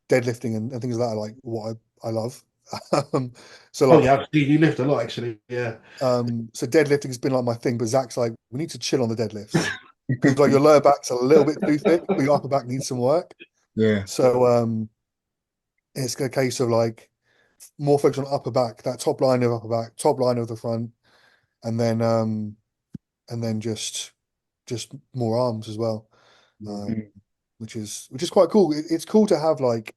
deadlifting and things like that are like what I love. Um, so Oh like yeah, I've seen you lift a lot actually. Yeah. so deadlifting has been like my thing, but Zach's like, we need to chill on the deadlifts because like your lower back's a little bit too thick, but your upper back needs some work. Yeah. So it's a case of like more focus on upper back, that top line of upper back, top line of the front, and then just more arms as well, um, Mm. which is quite cool. It's cool to have like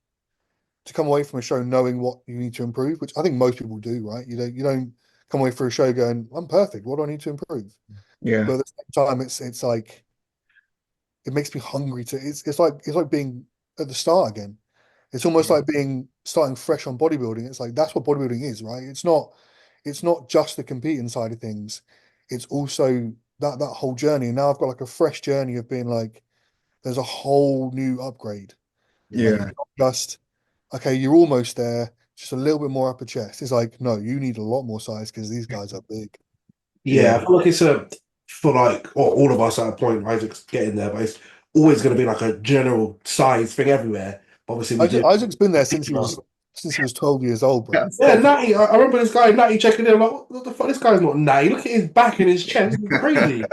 to come away from a show knowing what you need to improve, which I think most people do, right? You don't come away from a show going, I'm perfect. What do I need to improve? Yeah. But at the same time, it's like it makes me hungry to. It's like being at the start again. It's almost like being starting fresh on bodybuilding, it's like that's what bodybuilding is, right? It's not just the competing side of things. It's also that whole journey. And now I've got like a fresh journey of being like, there's a whole new upgrade. Like Yeah. it's not just okay, you're almost there, just a little bit more upper chest. It's like, no, you need a lot more size because these guys are big. Yeah, I feel like it's a for like all of us at a point. Isaac's getting there, but it's always going to be like a general size thing everywhere. But obviously, we do. Isaac's been there since he was 12 years old, bro. Yeah, Natty. I remember this guy, Natty, checking in. I'm like, what the fuck? This guy's not Natty. Look at his back and his chest. It's crazy.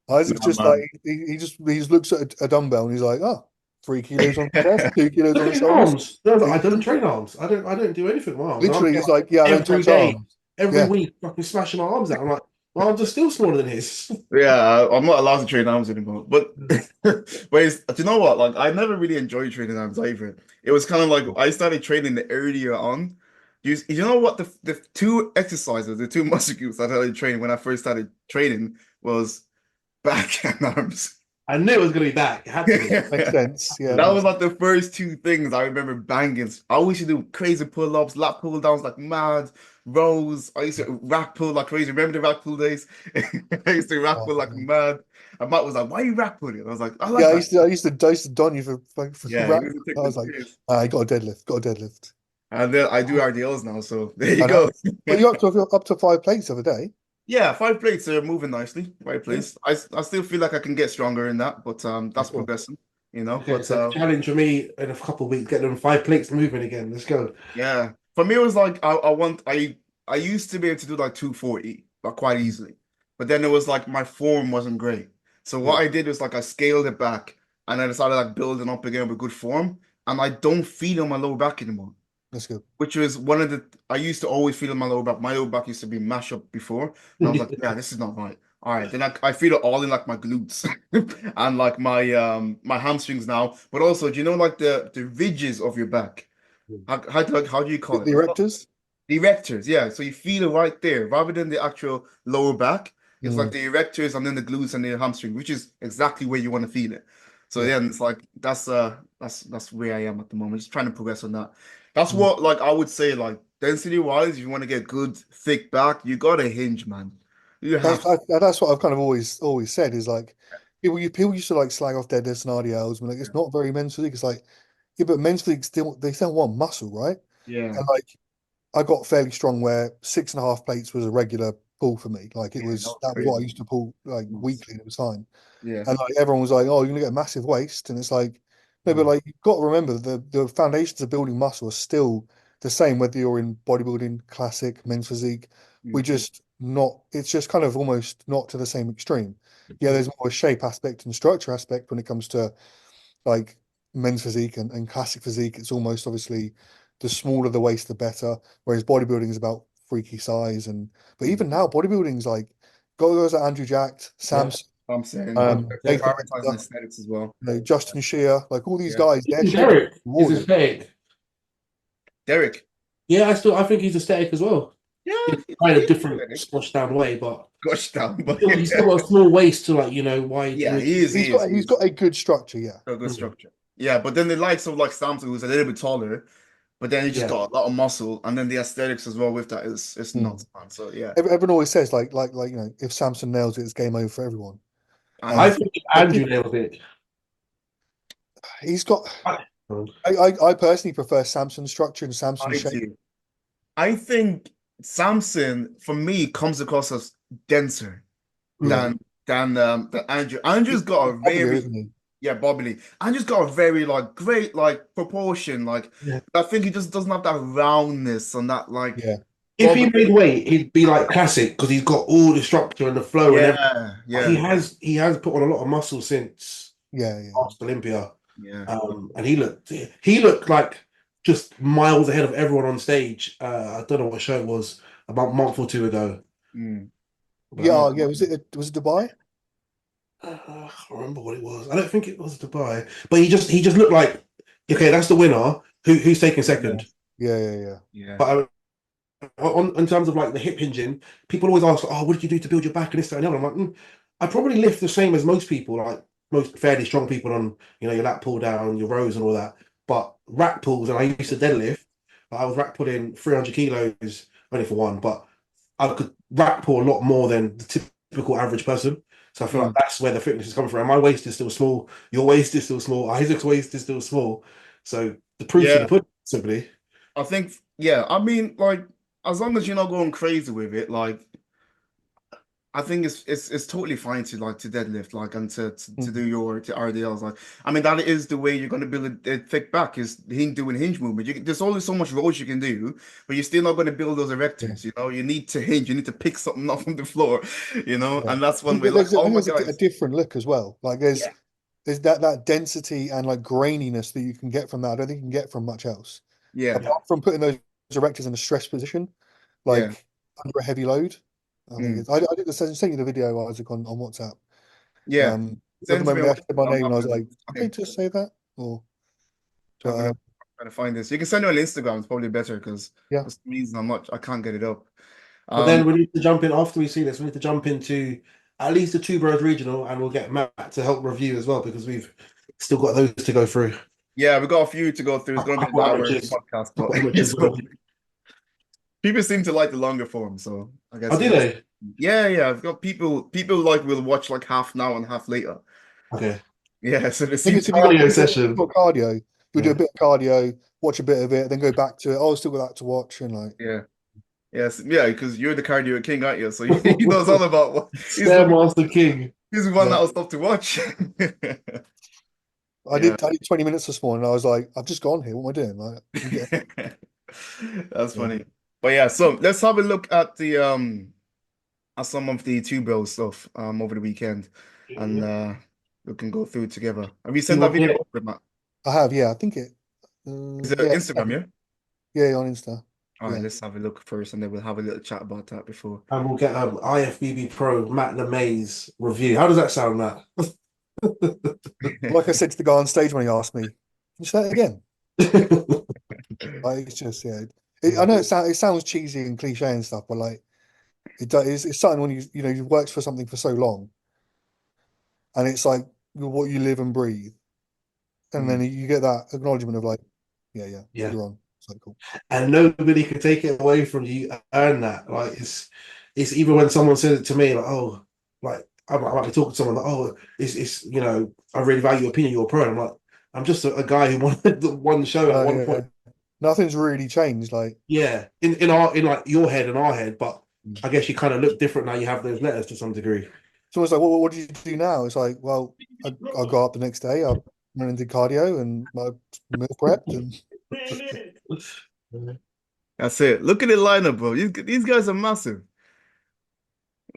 Isaac's Nah, just like man. he just looks at a dumbbell and he's like, oh, 3 kilos on the chest, 2 kilos Look on at the his shoulders. arms. No, I don't train arms. I don't do anything with my arms. And I'm Literally, there, he's like, like, yeah, I don't every touch day, arms. every Yeah, week, fucking smashing my arms out. I'm like, my arms are still smaller than his. Yeah, I'm not allowed to train arms anymore. But but do you know what? Like I never really enjoyed training arms either. It was kind of like I started training the earlier on. You know what the two exercises, the two muscle groups that I started training when I first started training was back and arms. I knew it was going to be back. It had to be. makes sense. Yeah, That makes was like the first two things I remember banging. I used to do crazy pull-ups, lat pull downs like mad, rows. I used to rack pull like crazy. Remember the rack pull days? I used to rack oh, pull like man. mad. And Matt was like, "Why are you rack pulling?" I was like, "I Yeah, like that." I used to don you for Yeah, he rap. used to I take the was like, piss. I got a deadlift, got a deadlift. And then I do RDLs now, so there you I go. know. But you're up to 5 plates of a day. Yeah, 5 plates are moving nicely. Five Yeah. plates. I still feel like I can get stronger in that, but Yeah, that's cool. progressing, you know. Okay, But so challenge for me in a couple of weeks, get them 5 plates moving again. Let's go. yeah, for me it was like I used to be able to do like 240, but quite easily. But then it was like my form wasn't great. So Yeah. what I did was like I scaled it back and then I started like building up again with good form. And I don't feel on my lower back anymore. That's good. Which was one of the I used to always feel in my lower back. My lower back used to be mashed up before. And I was like, yeah, this is not right. All right. Then I feel it all in like my glutes and like my hamstrings now. But also, do you know like the ridges of your back? How do you call it? The erectors. The erectors, yeah. So you feel it right there rather than the actual lower back. It's like Mm, the erectors and then the glutes and the hamstring, which is exactly where you want to feel it. So yeah. then it's like that's where I am at the moment. Just trying to progress on that. That's Mm. what like I would say like density wise, if you want to get good thick back, you gotta hinge, man. You have That's what I've kind of always said is like people used to like slag off deadlifts and RDLs, but like yeah. it's not very men's physique. It's like yeah, but men's physique still they still want muscle, right? Yeah. And like I got fairly strong where 6.5 plates was a regular pull for me. Like Yeah, that was that was what I crazy. used to pull like Nice. weekly and it was fine. Yeah. And like everyone was like, "Oh, you're gonna get a massive waist," and it's like, no, but Mm. like you've got to remember the foundations of building muscle are still the same whether you're in bodybuilding, classic, men's physique. We Mm. just not. It's just kind of almost not to the same extreme. Yeah, there's more a shape aspect and structure aspect when it comes to like men's physique and classic physique. It's almost obviously the smaller the waist, the better. Whereas bodybuilding is about freaky size and but Mm. even now bodybuilding's like guys like Andrew Jacked, Yeah. Samson. I'm saying they're Nathan prioritizing aesthetics as well. Justin Shear, like all these Yeah. guys, their Even shapes Derek is rewarded. aesthetic. Derek. Yeah, I think he's aesthetic as well. Yeah, In a kind of he's different aesthetic. squashed down way, but Gosh damn, but he's still got a small waist to like, wide yeah, ridge. he is, he is, he He's is got a good structure, yeah. a good Mm. structure. Yeah, but then the likes of like Samson, who's a little bit taller, but then he just Yeah. got a lot of muscle, and then the aesthetics as well with that is it's Mm. nuts, man. So yeah, Everyone always says like if Samson nails it, it's game over for everyone. and I And think but Andrew nailed it. he's got. I- I personally prefer Samson's structure and Samson's I shape. do. I think Samson for me comes across as denser Mm. Yeah, than Andrew. Andrew's got a popular, very isn't he? yeah, bobbly. Andrew's got a very like great like proportion. Like Yeah. I think he just doesn't have that roundness and that like Yeah, If he bobbly. made weight, he'd be like classic because he's got all the structure and the flow and everything. Yeah, But yeah, he has put on a lot of muscle since yeah. past Olympia. yeah. And he looked like just miles ahead of everyone on stage. I don't know what show it was about a month or two ago. Mm. But Yeah, yeah. Was it Dubai? I can't remember what it was. I don't think it was Dubai. But he just looked like okay, that's the winner. Who's taking Yeah, second? Yeah. yeah. But on in terms of like the hip hinging, people always ask, "Oh, what did you do to build your back and this that, and the other?" I'm like, I probably lift the same as most people, like most fairly strong people on your lat pull down, your rows and all that. but rack pulls, and I used to deadlift. But I was rack pulling 300 kilos only for one, but I could rack pull a lot more than the typical average person. So I feel like Mm. that's where the fitness is coming from. And my waist is still small. Your waist is still small. Isaac's waist is still small. So the proof's in the Yeah, pudding, simply. I think, yeah, I mean, like, as long as you're not going crazy with it, like, I think it's totally fine to like to deadlift, like, and to Mm. do your to RDLs. Like, I mean, that is the way you're going to build a thick back is doing hinge movement. There's only so much rolls you can do, but you're still not going to build those Yeah, erectors. You know, you need to hinge. You need to pick something up from the floor. You know, yeah. and that's I one think way. Like I all think my there's a guys. different look as well. Like Yeah, there's that density and like graininess that you can get from that. I don't think you can get from much else. yeah, Yeah. Apart from putting those erectors in a stress position, yeah, like under a heavy load. I think mm, it's, I did the send you the video, Isaac, on WhatsApp. yeah. At the Send to me moment on they asked my WhatsApp. name and I was like, I'm did they just say that? Or but trying to find this. You can send it on Instagram. It's probably better because yeah. for some reason I can't get it up. But then Um, we need to jump in after we see this. We need to jump into at least the Two Bros Regional, and we'll get Matt to help review as well because we've still got those to go through. yeah, we got a few to go through. It's A going to be an couple hour amateurs, podcast, couple but amateurs. people seem to like the longer form, so I Oh, guess do we'll just they? yeah. I've got people like will watch like half now and half later. Okay. Yeah, so they Thing seem is, to be like Cardio if you've session. got cardio, we do a Yeah. bit of cardio, watch a bit of it, then go back to it. Oh, still got that to watch, and like yeah, yes, yeah, because you're the cardio king, aren't you? So he knows all about what Stairmaster King. he's the one yeah. that'll stop to watch. Yeah. I did 20 minutes this morning. I was like, I've just gone here. What am I doing? Like, I'm getting, That's yeah. funny. But yeah, so let's have a look at the at some of the two bro stuff over the weekend and Yeah. we can go through it together. Have you You sent that want video it? over, Matt? I have, yeah. I think it, Is it yeah, Instagram, yeah? yeah, on Insta, All right, yeah. let's have a look first and then we'll have a little chat about that before. And we'll get IFBB Pro Matt Lemay's review. How does that sound, Matt? Like I said to the guy on stage when he asked me, can you say that again? Like, it's just, yeah. I know it sounds cheesy and cliche and stuff, but like, it does. It's something when you've worked for something for so long, and it's like what you live and breathe, and then Mm, you get that acknowledgement of like, yeah, yeah, Yeah. you're on. It's like cool. And nobody can take it away from you. You earn that. Like it's even when someone says it to me, like, oh, like I might be talking to someone like, oh, it's I really value your opinion, you're a pro. And I'm like, I'm just a guy who wanted the one show at one Yeah, point. nothing's really changed. Like, Yeah, in like your head and our head, but I guess you kind of look different now. You have those letters to some degree. it's almost like, what do you do now? It's like, well, I got up the next day, I went and did cardio and I meal prepped, and that's it. Look at the lineup, bro. These guys are massive.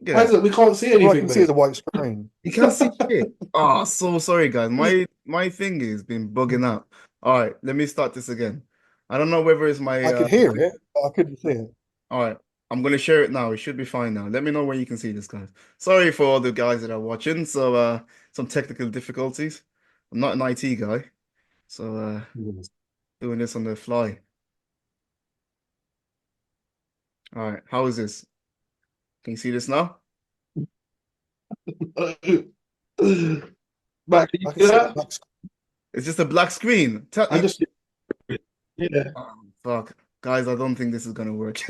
Look at Why is that. it we can't see all I anything, can see is mate? a white screen. You can't see shit. Oh, so sorry, guys. My thing has been bugging out. All right, let me start this again. I don't know whether it's my I could hear it, but I couldn't see it. all right. I'm gonna share it now. It should be fine now. Let me know where you can see this, guys. Sorry for all the guys that are watching. So some technical difficulties. I'm not an IT guy, so doing this on the fly. All right, how is this? Can you see this now? Back, can you I can see see a that? black screen. It's just a black screen. I just yeah. Oh, fuck. Guys, I don't think this is gonna work.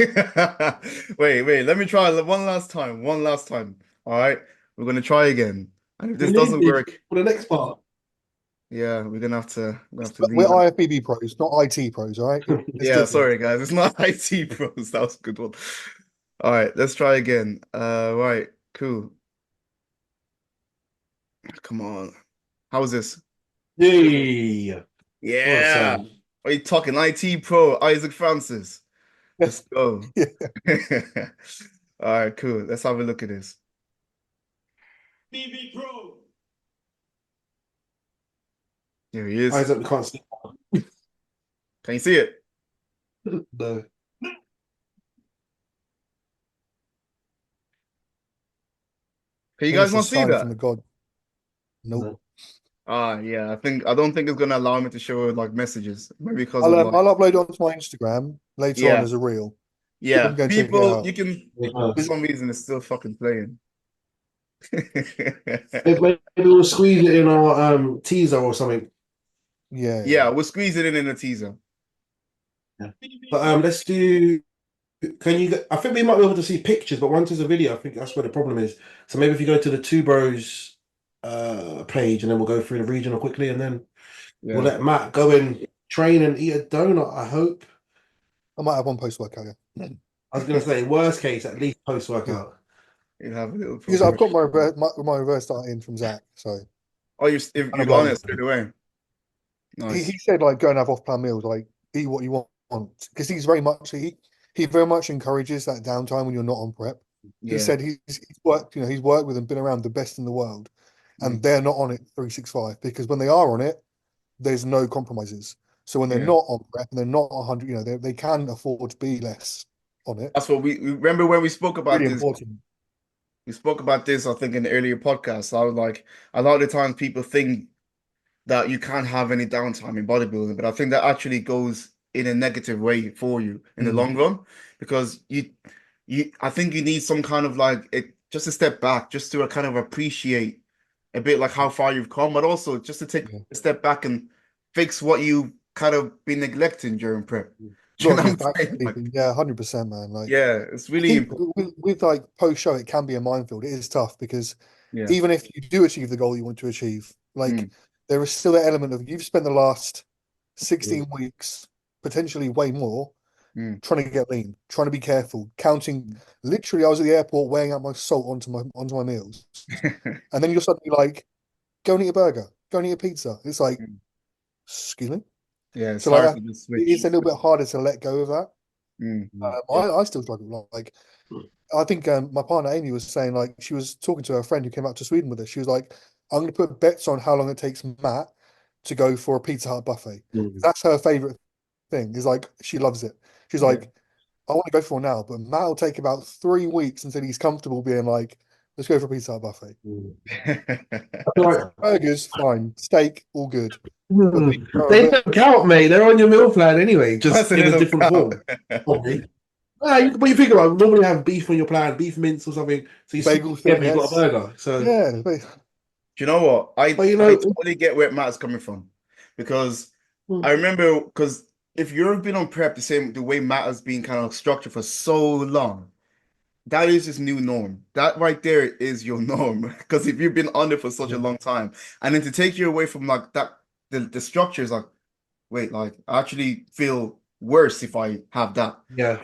Wait, let me try one last time. One last time. All right, we're gonna try again. And if this We need doesn't this work, for the next part. yeah, we're gonna have to But we're leave it. IFBB pros, not IT pros. All right, it's Yeah, different. sorry guys, it's not IT pros. That was a good one. All right, let's try again. Right, cool. Come on. How is this? Yay! What a Yeah. sound. Are you talking IT pro, Isaac Francis? Let's go. Yeah, All right, cool. Let's have a look at this. Here he is. Isaac, we can't see. Can you see it? No. Can you I think guys it's a not see sign from that? the god. Nope. No. Yeah, I don't think it's gonna allow me to show like messages. Maybe because of like I'll upload it onto my Instagram later on yeah, as a reel. yeah. People can go check it People out. you can for Because some reason it's still fucking playing. maybe we'll squeeze it in our teaser or something. Yeah, we'll squeeze it in a teaser. Yeah. But let's do. Can you? I think we might be able to see pictures, but once there's a video, I think that's where the problem is. So maybe if you go to the Two Bros page, and then we'll go through the regional quickly, and then we'll Yeah. let Matt go and train and eat a donut. I hope. I might have one post workout. Yeah. I was going to say, worst case, at least post workout. You'll have a little Because program. I've got my reverse start in from Zach, so Oh, you kind you of got on like it straight away. he Nice. said like go and have off-plan meals, like eat what you want, because he very much encourages that downtime when you're not on prep. He Yeah. said he's worked with and been around the best in the world, and Mm. they're not on it 365 because when they are on it, there's no compromises. So when they're Yeah. not on prep and they're not 100, they can afford to be less on it. That's what we remember when we spoke about Really this. important. We spoke about this, I think, in the earlier podcast. I was like, a lot of the times people think that you can't have any downtime in bodybuilding, but I think that actually goes in a negative way for you in the long run because I think you need some kind of like just a step back, just to kind of appreciate a bit like how far you've come, but also just to take Yeah. a step back and fix what you kind of been neglecting during prep. Do you Got know to what get I'm back to saying? Like, sleeping. Yeah, 100%, man. Like yeah, it's I really think important. with like post show, it can be a minefield. It is tough because Yeah. even if you do achieve the goal you want to achieve, like Mm. there is still that element of you've spent the last 16 weeks, potentially way more, Mm. trying to get lean, trying to be careful, counting. Literally, I was at the airport weighing out my salt onto my meals, and then you're suddenly like, go and eat a burger, go and eat a pizza. It's like, Mm. excuse me. Yeah, it's So hard like, to just it's switch. a little bit harder to let go of that. Mm. I still struggle. Like, I think my partner Amy was saying like she was talking to her friend who came out to Sweden with her. She was like, "I'm going to put bets on how long it takes Matt to go for a Pizza Hut buffet. That's her favorite thing. Is like she loves it. She's Yeah. like, I want to go for now, but Matt will take about 3 weeks until he's comfortable being like, let's go for a Pizza Hut buffet. I feel like Burgers, fine. Steak, all good. But they don't count, mate. They're on your meal plan anyway, That's just a in a little different count. form. Okay. What you think about? Normally have beef on your plan, beef mince or something. So you switch bagel together, thing, you got a yes. burger. So, Yeah. Do you know what? but you I know, totally get where Matt's coming from because I remember because if you've been on prep the way Matt has been kind of structured for so long, that is his new norm. That right there is your norm. Because if you've been on it for such a long time, and then to take you away from like that, the structure is like, wait, like I actually feel worse if I have that yeah.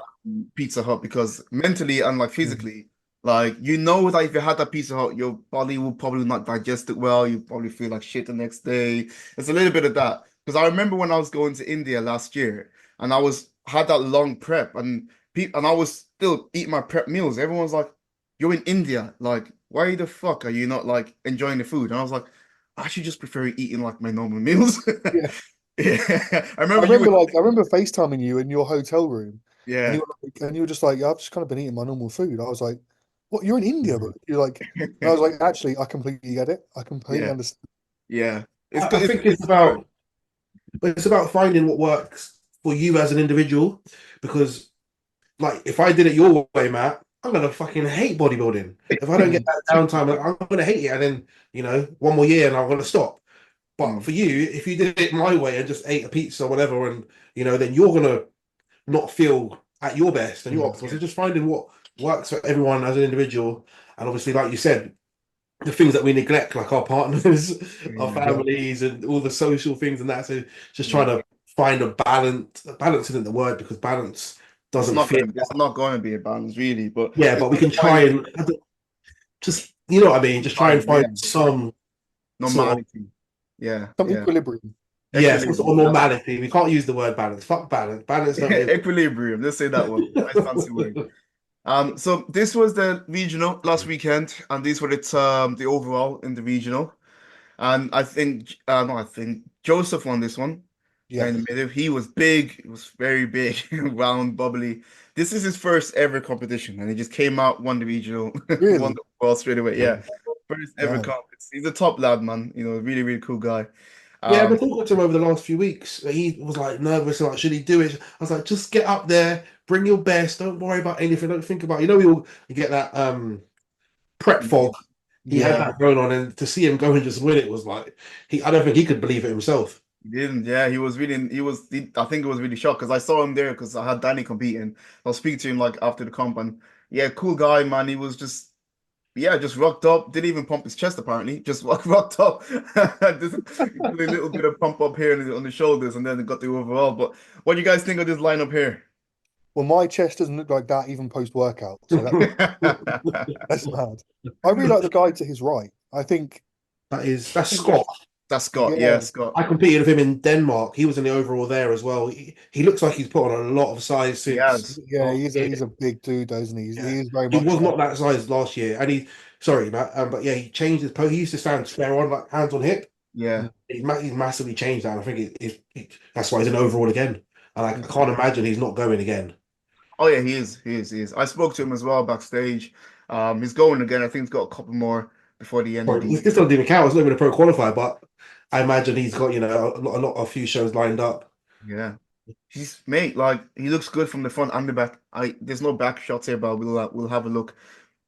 Pizza Hut because mentally and like physically, like you know that if you had that Pizza Hut, your body will probably not digest it well. You probably feel like shit the next day. It's a little bit of that. Because I remember when I was going to India last year and I was had that long prep and I was still eating my prep meals. Everyone's like, "You're in India, like why the fuck are you not like enjoying the food?" And I was like, "I actually just prefer eating like my normal meals." Yeah. Yeah, I I remember you. remember I remember FaceTiming you in your hotel room, and Yeah. you were just like, "Yeah, I've just kind of been eating my normal food." I was like, "What? You're in India, bro?" You're like, and I was like, "Actually, I completely get it. I completely Yeah. understand." Yeah, it's I good. think It's good. it's about finding what works for you as an individual. Because, like, if I did it your way, Matt, I'm gonna fucking hate bodybuilding. If I don't get that downtime, I'm gonna hate it. And then, one more year and I'm gonna stop. But Mm, for you, if you did it my way and just ate a pizza or whatever, and then you're gonna not feel at your best and your optimal. yeah, So just finding what works for everyone as an individual, and obviously, like you said, the things that we neglect, like our partners, our yeah, Yeah, families, and all the social things and that. So just trying yeah. to find a balance. Balance isn't the word because balance doesn't fit. It's not going to be a balance really, but Yeah, it's but we just can try finding and just, you know what I mean. Just try and find yeah, some sort of normality. Yeah, some yeah. equilibrium. some sort of Equilibrium. normality. We can't use the word balance. Fuck balance. Balance don't live. Equilibrium. Let's say that one. Nice fancy word. So this was the regional last weekend, and these were the overall in the regional. And I think no, I think Joseph won this one. Yeah, In the middle. He was big, he was very big, round, bubbly. This is his first ever competition, and he just came out, won the regional, won really. the ball straight away. Yeah, first ever Damn. comp. He's a top lad, man. Really, really cool guy. Yeah, I've Um, been talking to him over the last few weeks. He was like nervous, like, should he do it? I was like, just get up there, bring your best, don't worry about anything, don't think about you get that prep yeah, fog. He had Yeah, that going on, and to see him go and just win it was like I don't think he could believe it himself. He didn't. Yeah, he was really. I think it was really shocked because I saw him there because I had Danny competing. I was speaking to him like after the comp, and yeah, cool guy, man. He was just yeah, just rocked up. Didn't even pump his chest apparently. Just rocked up. Just a little bit of pump up here on the shoulders, and then it got the overall. But what do you guys think of this lineup here? Well, my chest doesn't look like that even post workout, so that's mad. I really like the guy to his right. I think, That's Scott. That's Scott. Yeah, yeah, Scott. I competed with him in Denmark. He was in the overall there as well. He looks like he's put on a lot of size He since has. yeah, last year. he's a big dude, though, isn't he? Yeah. He is very He much was like, not that size last year, and sorry, Matt, but yeah, he changed his pose. He used to stand square on, like hands on hip. Yeah. He's massively changed that. And I think that's why he's in overall again. And I can't imagine he's not going again. Oh yeah, he is. He is. He is. I spoke to him as well backstage. He's going again. I think he's got a couple more before the end of Sorry, the this year. doesn't even count. It's not even a pro qualifier, but I imagine he's got a few shows lined up. Yeah. He's mate, like he looks good from the front and the back. There's no back shots here, but we'll have a look.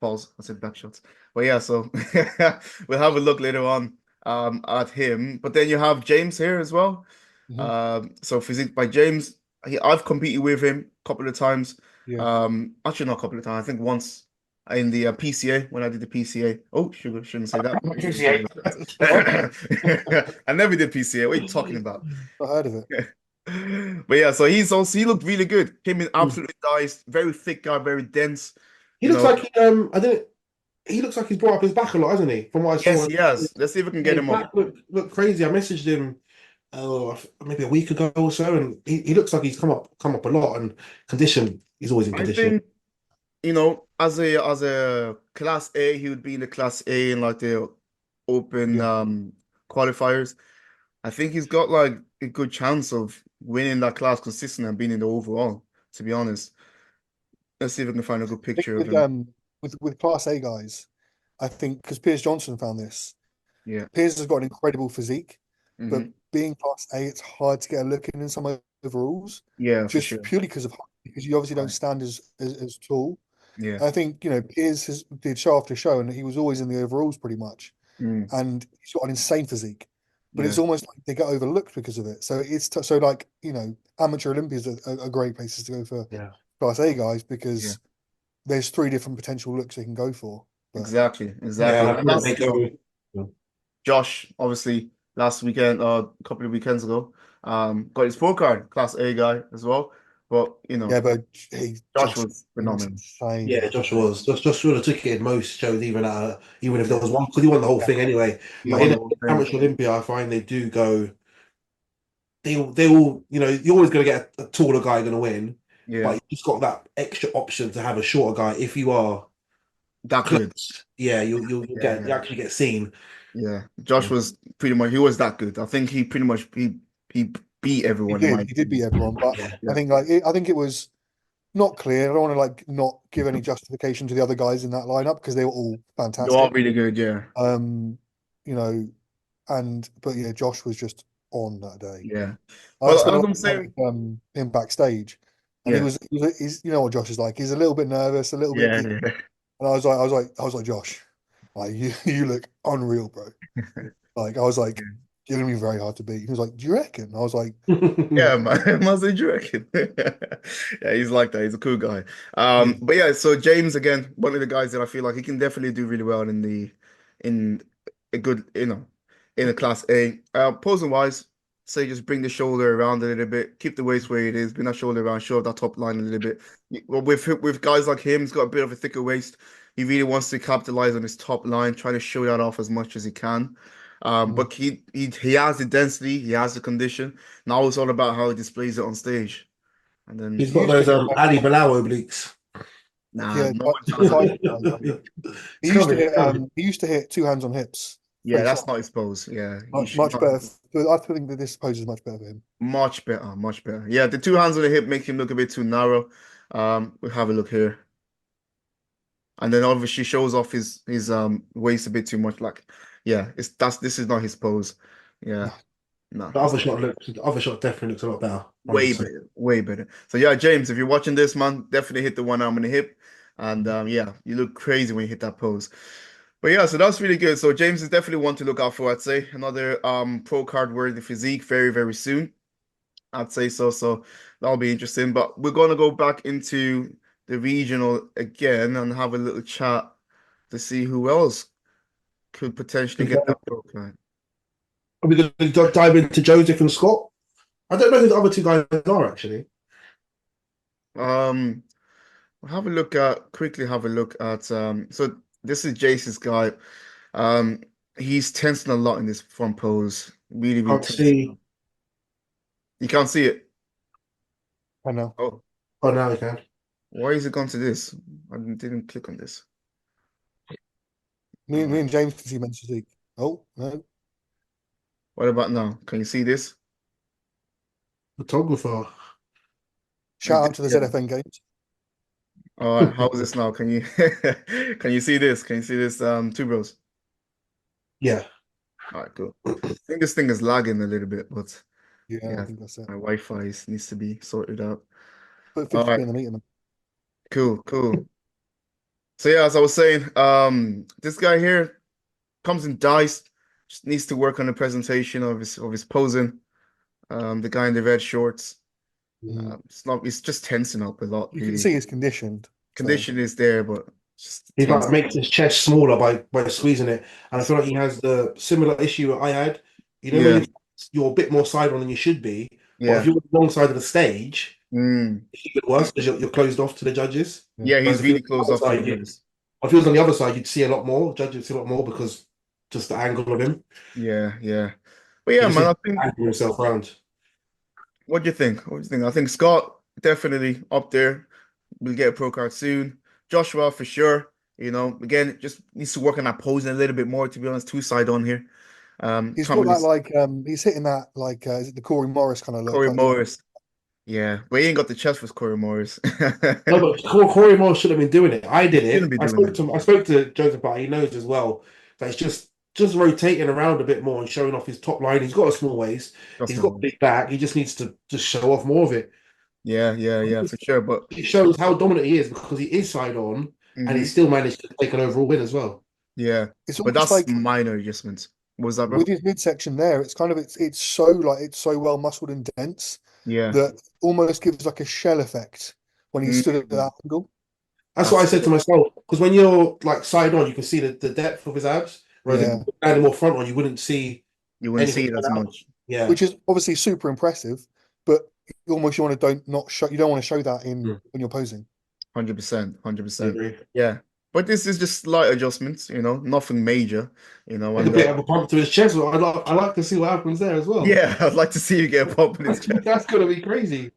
Pause. I said back shots. But yeah, so we'll have a look later on at him. But then you have James here as well. mhm, So physique by James. I've competed with him a couple of times. yeah. Actually not a couple of times. I think once in the PCA when I did the PCA. Oh, shouldn't say that. PCA. I never did PCA. What are you talking about? I heard of it. But yeah, so he looked really good. Came in absolutely diced, very thick guy, very dense. He You looks know, like I didn't. He looks like he's brought up his back a lot, hasn't he? From what I yes, saw, he has. Let's see if we can get his him up. back looked crazy. I messaged him maybe a week ago or so, and he looks like he's come up a lot. And condition, he's always in I condition. think, as a class A, he would be in the class A in like the open Yeah. qualifiers. I think he's got like a good chance of winning that class consistent and being in the overall, to be honest. Let's see if we can find a good I think picture of him. with Class A guys, I think because Piers Johnson found this, Yeah. Piers has got an incredible physique, but Hmm. being Class A, it's hard to get a look in some overalls, Yeah, for just sure. purely because of height, because you obviously don't Right. stand as tall. Yeah. I think, Piers did show after show, and he was always in the overalls pretty much. Mm. And he's got an insane physique, but it's Yeah. almost like they get overlooked because of it. So so like, amateur Olympiads are great places to go for Yeah, Class A guys Yeah. because there's three different potential looks they can go for. But Exactly. yeah. Exactly. And I And feel like that's, they go. Josh, obviously, last weekend, a couple of weekends ago, got his pro card, Class A guy as well. But yeah, but he Josh Josh was was phenomenal. insane. Yeah, Josh was. Josh would have took it in most shows, even if there Yeah, was one, because he won the whole yeah, thing anyway. He But won in the whole thing. amateur Olympia, I find they do go. They all, you're always going to get a taller guy going to win, but Yeah. you just got that extra option to have a shorter guy if you are That good. close. Yeah, you Yeah. actually get seen. Yeah. Josh was pretty much he was that good. I think he pretty much he beat he everyone in my did. He did beat opinion. everyone, but Yeah, I Yeah. think I think it was not clear. I don't want to like not give any justification to the other guys in that lineup because they were all They're all fantastic. really good, yeah. Um, you know, but yeah, Josh was just on that day. Yeah. I Well, spent a as lot I'm of time saying, with him backstage, and yeah. he's you know what Josh is like. He's a little bit nervous, a little bit, Yeah, and yeah. I was like, Josh, like you look unreal, bro. Like I was like, you're gonna be very hard to beat. He was like, do you reckon? I was like, Yeah, man, man, do you reckon? Yeah, he's like that. He's a cool guy. yeah. But yeah, so James again, one of the guys that I feel like he can definitely do really well in a good, in a class A. Posing wise, say just bring the shoulder around a little bit, keep the waist where it is, bring that shoulder around, show that top line a little bit. Well, with guys like him, he's got a bit of a thicker waist. He really wants to capitalize on his top line, try to show that off as much as he can. But he has the density, he has the condition. Now it's all about how he displays it on stage. And then, He's he got used to those hit Ali Bilal obliques. nah, yeah, no like one the has it. tight guys. It's coming. He used to hit two hands on hips Yeah, face that's on. not his pose. Yeah, he Much should much not. better. But I think that this pose is much better for him. Much better, much better. Yeah, the two hands on the hip make him look a bit too narrow. We'll have a look here. And then obviously shows off his waist a bit too much. Like, yeah, this is not his pose. Yeah, No, no, it's not. The other shot definitely looks a lot better. Way 100%. better, way better. So yeah, James, if you're watching this, man, definitely hit the one arm on the hip. And yeah, you look crazy when you hit that pose. But yeah, so that's really good. So James is definitely one to look out for, I'd say. Another pro card worthy physique very, very soon. I'd say so. So that'll be interesting. But we're gonna go back into the regional again and have a little chat to see who else could potentially get that pro card. Are we going to dive into Joseph and Scott? I don't know who the other two guys are actually. Um, have a look at quickly have a look at so this is Jace's guy. Um, he's tensing a lot in this front pose. Really, really Can't tensing. see. You can't see it. I know. Oh, Oh, now we can. why is it gone to this? I didn't click on this. Me, All me right. and James can see men's physique. Oh no! What about now? Can you see this? Photographer. Shout out to the Yeah. ZFN games. All right. How is this now? Can you can you see this? Can you see this? Two bros. Yeah. All right, cool. I think this thing is lagging a little bit, but Yeah, I yeah, think that's it. my Wi-Fi needs to be sorted out. Put All 50p right, in the meter, man. cool, cool. So yeah, as I was saying, this guy here comes in diced, just needs to work on the presentation of his posing. The guy in the red shorts, Mm. it's just tensing up a lot, You can really. see it's conditioned. So Condition is there, but just He like tense. makes his chest smaller by squeezing it, and I feel like he has the similar issue that I had. You know, when Yeah, you're a bit more side on than you should be, but if yeah. you're on the wrong side of the stage, Mm. it's even worse because you're closed off to the judges. yeah. Yeah, Whereas he's if you're really on closed the off other to the side, judges. if he was on the other side, you'd see a lot more. Judges would see a lot more because just the angle of him. Yeah, yeah. But He yeah, just man, needs I to think angle himself around. what do you think? What do you think? I think Scott definitely up there. We'll get a pro card soon. Joshua for sure. You know, again, just needs to work on that posing a little bit more, to be honest. Two side on here. He's Can't got really that he's hitting that is it the Corey Morris kind of look? Corey Like the Morris. Yeah, but he ain't got the chest for Corey Morris. No, but Corey Moore should have been doing it. I He did shouldn't it. be I doing spoke it. to Joseph, but he knows as well that it's just rotating around a bit more and showing off his top line. He's got a small waist. Just He's got a one. big back. He just needs to just show off more of it. Yeah, yeah, yeah, for sure. But It shows how dominant he is because he is side on and he mhm, still managed to take an overall win as well. yeah, it's but almost that's like minor adjustments. What was that, bro? with his midsection there, it's so well muscled and dense Yeah. that almost gives like a shell effect when he stood at Mm, that angle. That's what I that's said to myself. Because when you're like side on, you can see the depth of his abs. Whereas if Yeah. you're standing more front on, you wouldn't see you wouldn't anything see it as coming out. much. Yeah. Which is obviously super impressive, but almost you want to don't not show you don't want to show that in Mm, when you're posing. 100%, I 100%. agree. Yeah. But this is just slight adjustments, you know, nothing major, you know, Like a and bit of a bump to his chest. I like to see what happens there as well. yeah, I'd like to see you get a pop in his chest. That's gonna be crazy.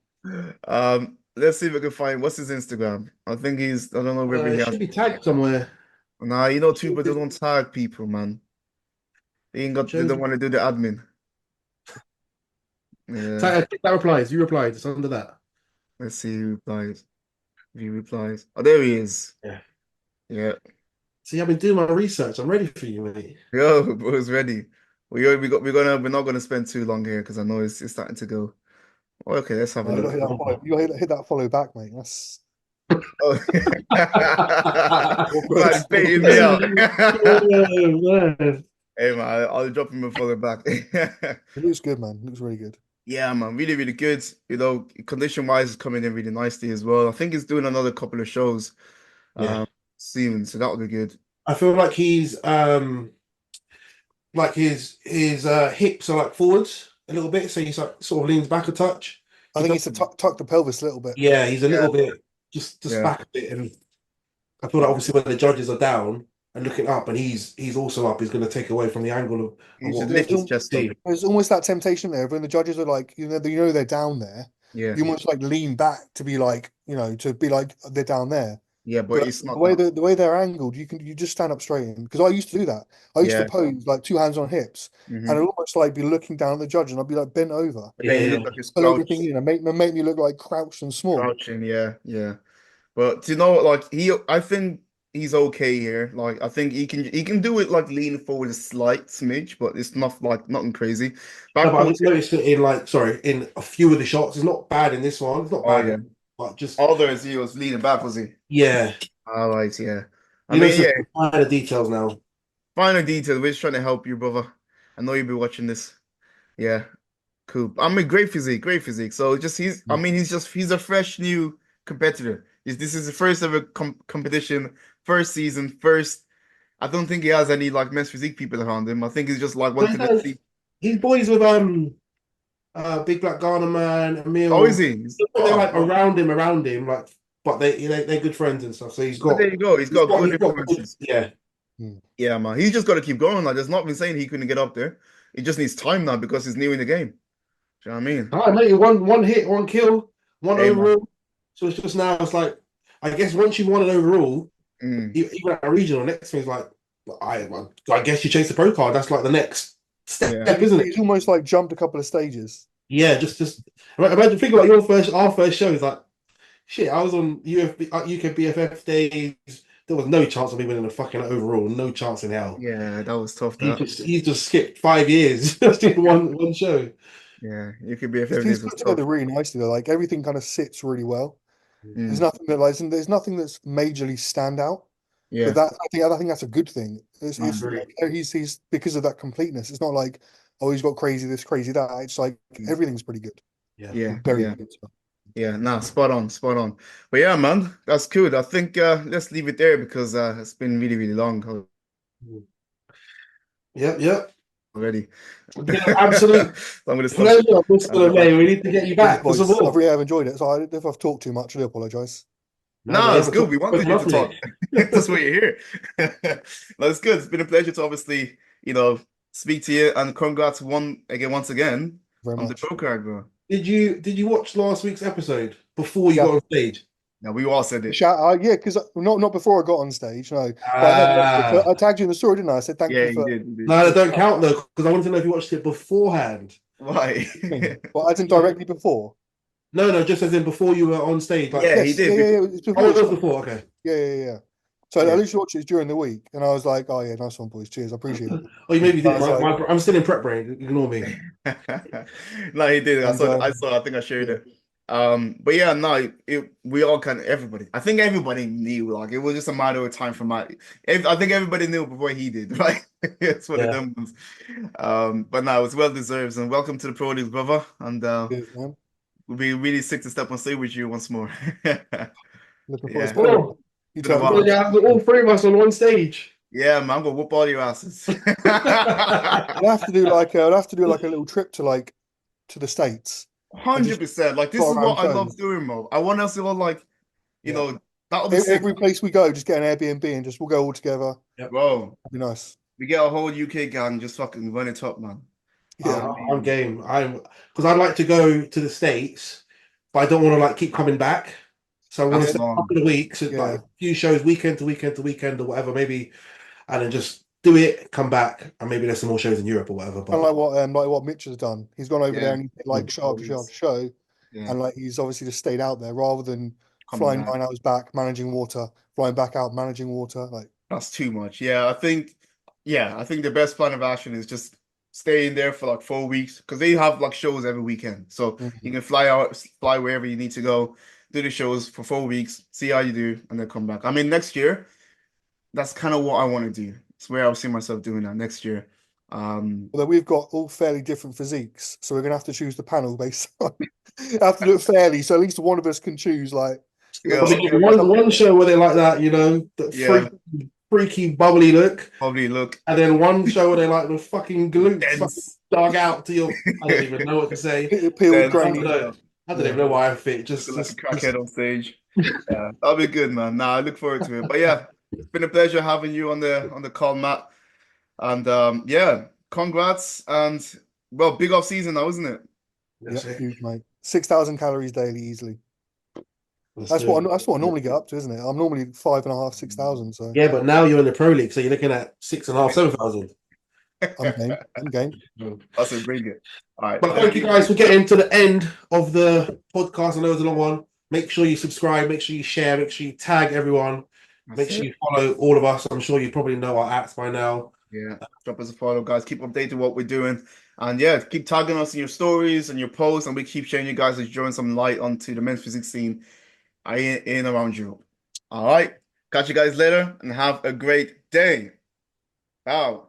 Let's see if we can find what's his Instagram. I don't know whether he It has. should be tagged somewhere. Nah, you know, too, but they don't tag people, man. They don't Joseph. want to do the admin. Yeah, That replies. You replied. It's under that. let's see who replies. If he replies. Oh, there he is. Yeah. Yeah. See, I've been doing my research. I'm ready for you, mate. Yo, bro's ready. We're not gonna spend too long here because I know it's starting to go. Oh, okay, let's have a You got look. to hit that follow. You got to hit that follow back, mate. That's Oh, awkward. man, baiting me out. Oh, man. Hey man, I'll drop him a follow back. It looks good, man. It looks really good. Yeah, man, really, really good. You know, condition wise, is coming in really nicely as well. I think he's doing another couple of shows Yeah. soon, so that'll be good. I feel like he's like his hips are like forwards a little bit, so he's like sort of leans back a touch. I He think does, he's to tuck the pelvis a little bit. yeah, he's a Yeah, little bit just yeah. back a bit, and I feel like obviously when the judges are down and looking up, and he's also up, he's going to take away from the angle He of should what Yeah, lift it's, his al- chest up. we see. there's almost that temptation there when the judges are like, they're down there. Yeah, You almost like lean back to be like, to be like they're down there. yeah, but But it's the not way that. the way they're angled, you just stand up straight in. Because I used to do that. I used to Yeah. pose like two hands on hips, and I'd Hmm. almost like be looking down at the judge, and I'd be like bent over, But then you Yeah, look like you're pull everything crouched, in, and make me look like crouched and small. crouching. Yeah, yeah. But do you know what? Like I think he's okay here. Like I think he can do it like leaning forward a slight smidge, but it's not like nothing crazy. no, Back but I pose. just noticed it in in a few of the shots. It's not bad in this one. It's not Oh bad, yeah. but just Others he was leaning back, was he? yeah, All right, yeah. I you know mean, some yeah, minor details now. final detail. We're just trying to help you, brother. I know you'll be watching this. Yeah, cool. I mean, great physique, great physique. So just I mean, he's a fresh new competitor. This is the first ever competition, first season, first. I don't think he has any like men's physique people around him. I think he's just like But he wanted to does. see. He's boys with Big Black Ghana man, Oh, is Emil. he? They're Oh, like around him, like, but they're good friends and stuff. So but there you go. He's got good he's got good, influences. yeah. Mm. Yeah, man. He's just got to keep going. Like, there's nothing saying he couldn't get up there. He just needs time now because he's new in the game. Do you know what I mean? All right, mate. One hit, one kill, one Hey, man. overall. So it's just now. It's like, I guess once you've won an overall, Mm. even at a regional, next thing is like, I guess you chase the pro card. That's like the next step, Yeah. isn't it? He's almost like jumped a couple of stages. Yeah, just imagine, think about our first show is like, shit. I was on UK BFF days. There was no chance of me winning a fucking overall. No chance in hell. Yeah, that was tough. He's just skipped 5 years just in one show. Yeah, you could be a He's, favorite. he's This was put together tough. really nicely though. Like everything kind of sits really well. There's Mm. nothing that like there's nothing that's majorly stand out. But Yeah. that I think that's a good thing. I It's agree. like, he's because of that completeness. It's not like, oh, he's got crazy this, crazy that. It's like Mm. everything's pretty good. Yeah. Yeah. Very Yeah. good. Yeah. Nah, spot on, spot on. But yeah, man, that's good. I think let's leave it there because it's been really, really long Yep. already. It's been an absolute So I'm gonna stop. pleasure, Mr. I'm gonna Lemay. We need to get you Cheers, back for some boys. more. I've really have enjoyed it. So if I've talked too much, I do apologize. No, Yeah, it's good. We wanted you to enough, talk. mate. That's why you're here. No, it's good. It's been a pleasure to obviously, speak to you and congrats once again Very on the much. pro card, bro. Did you watch last week's episode before you Yeah. got on stage? Now we all said it. Yeah, because not before I got on stage, no. But Ah, I tagged you in the story, didn't I? I said thank Yeah, you you for. did. You did. no, that don't count though, because I wanted to know if you watched it beforehand. Why? Well, as in directly before. No, just as in before you were on stage. Like, Yeah, he Yes, did. yeah. It's oh, before. it was before. Okay. Yeah. So I Yeah. literally watched it during the week, and I was like, "Oh yeah, nice one, boys. Cheers, I appreciate it." Oh, you maybe I did. was like, I'm still in prep brain. Ignore me. No, he did. I and saw. I saw. I think I shared yeah, it. But yeah, no, we all kind of everybody. I think everybody knew. Like it was just a matter of time for my. I think everybody knew before he did. Right? It's one of Yeah. them ones. But no, it's well deserved. And welcome to the Pro League, brother. And cheers, man. we'll be really sick to step on stage with you once more. Looking forward. Yeah, It's been a, Oh, you been a tell me. while. yeah, all three of us on one stage. Yeah, man, I'm gonna whoop all your asses. I'll have to do like a little trip to the States and just 100%. Like this trot is around what I love shows. doing, Mo. I want us to all like, Yeah. that'll be sick, Every place we go, just get an Airbnb and just we'll go all together. bro. It'd be nice. We get a whole UK gang just fucking run it up, man. Yeah. I'm game. Because I'd like to go to the States, but I don't want to like keep coming back. So I want to That's stay a long. couple of weeks, Yeah. like a few shows, weekend to weekend to weekend or whatever, maybe, and then just do it, come back, and maybe there's some more shows in Europe or whatever. Kind But of like what Mitch has done. He's gone over there Yeah. and he did like show after show after show, Yeah. and like he's obviously just stayed out there rather than Coming flying back. 9 hours back, managing water, flying back out, managing water. Like, That's too much. Yeah, I think the best plan of action is just staying there for like 4 weeks because they have like shows every weekend. So you can fly wherever you need to go, do the shows for 4 weeks, see how you do, and then come back. I mean, next year, that's kind of what I want to do. It's where I'll see myself doing that next year. although we've got all fairly different physiques, so we're gonna have to choose the panel based on. Have to do it fairly, so at least one of us can choose. Like, Yeah, probably get one show where they like that, that Yeah. freaky, bubbly look, probably look and then one show where they like the fucking glutes fucking dense. dug out to your. I don't even know what to say. peeled, Dense. I grainy. don't Yeah. even know why I fit. Just Looking like a crackhead on stage. Yeah, that'll be good, man. Nah, I look forward to it. But yeah, it's been a pleasure having you on the call, Matt. And yeah, congrats and well, big off season now, isn't it? That's Yeah, it. huge, mate. 6,000 calories daily easily. That's it. what I normally get up to, isn't it? I'm normally 5.5, 6,000. So Yeah, but now you're in the pro league, so you're looking at 6.5, 7,000. I'm game. I'm game. That's a bring it. All right. But thank you guys for getting to the end of the podcast. I know it's a long one. Make sure you subscribe, make sure you share, make sure you tag everyone, make sure you follow all of us. I'm sure you probably know our apps by now. Yeah, drop us a follow, guys. Keep updated what we're doing. And yeah, keep tagging us in your stories and your posts, and we keep showing you guys as showing some light onto the men's physics scene in and around Europe. All right. Catch you guys later and have a great day. Wow.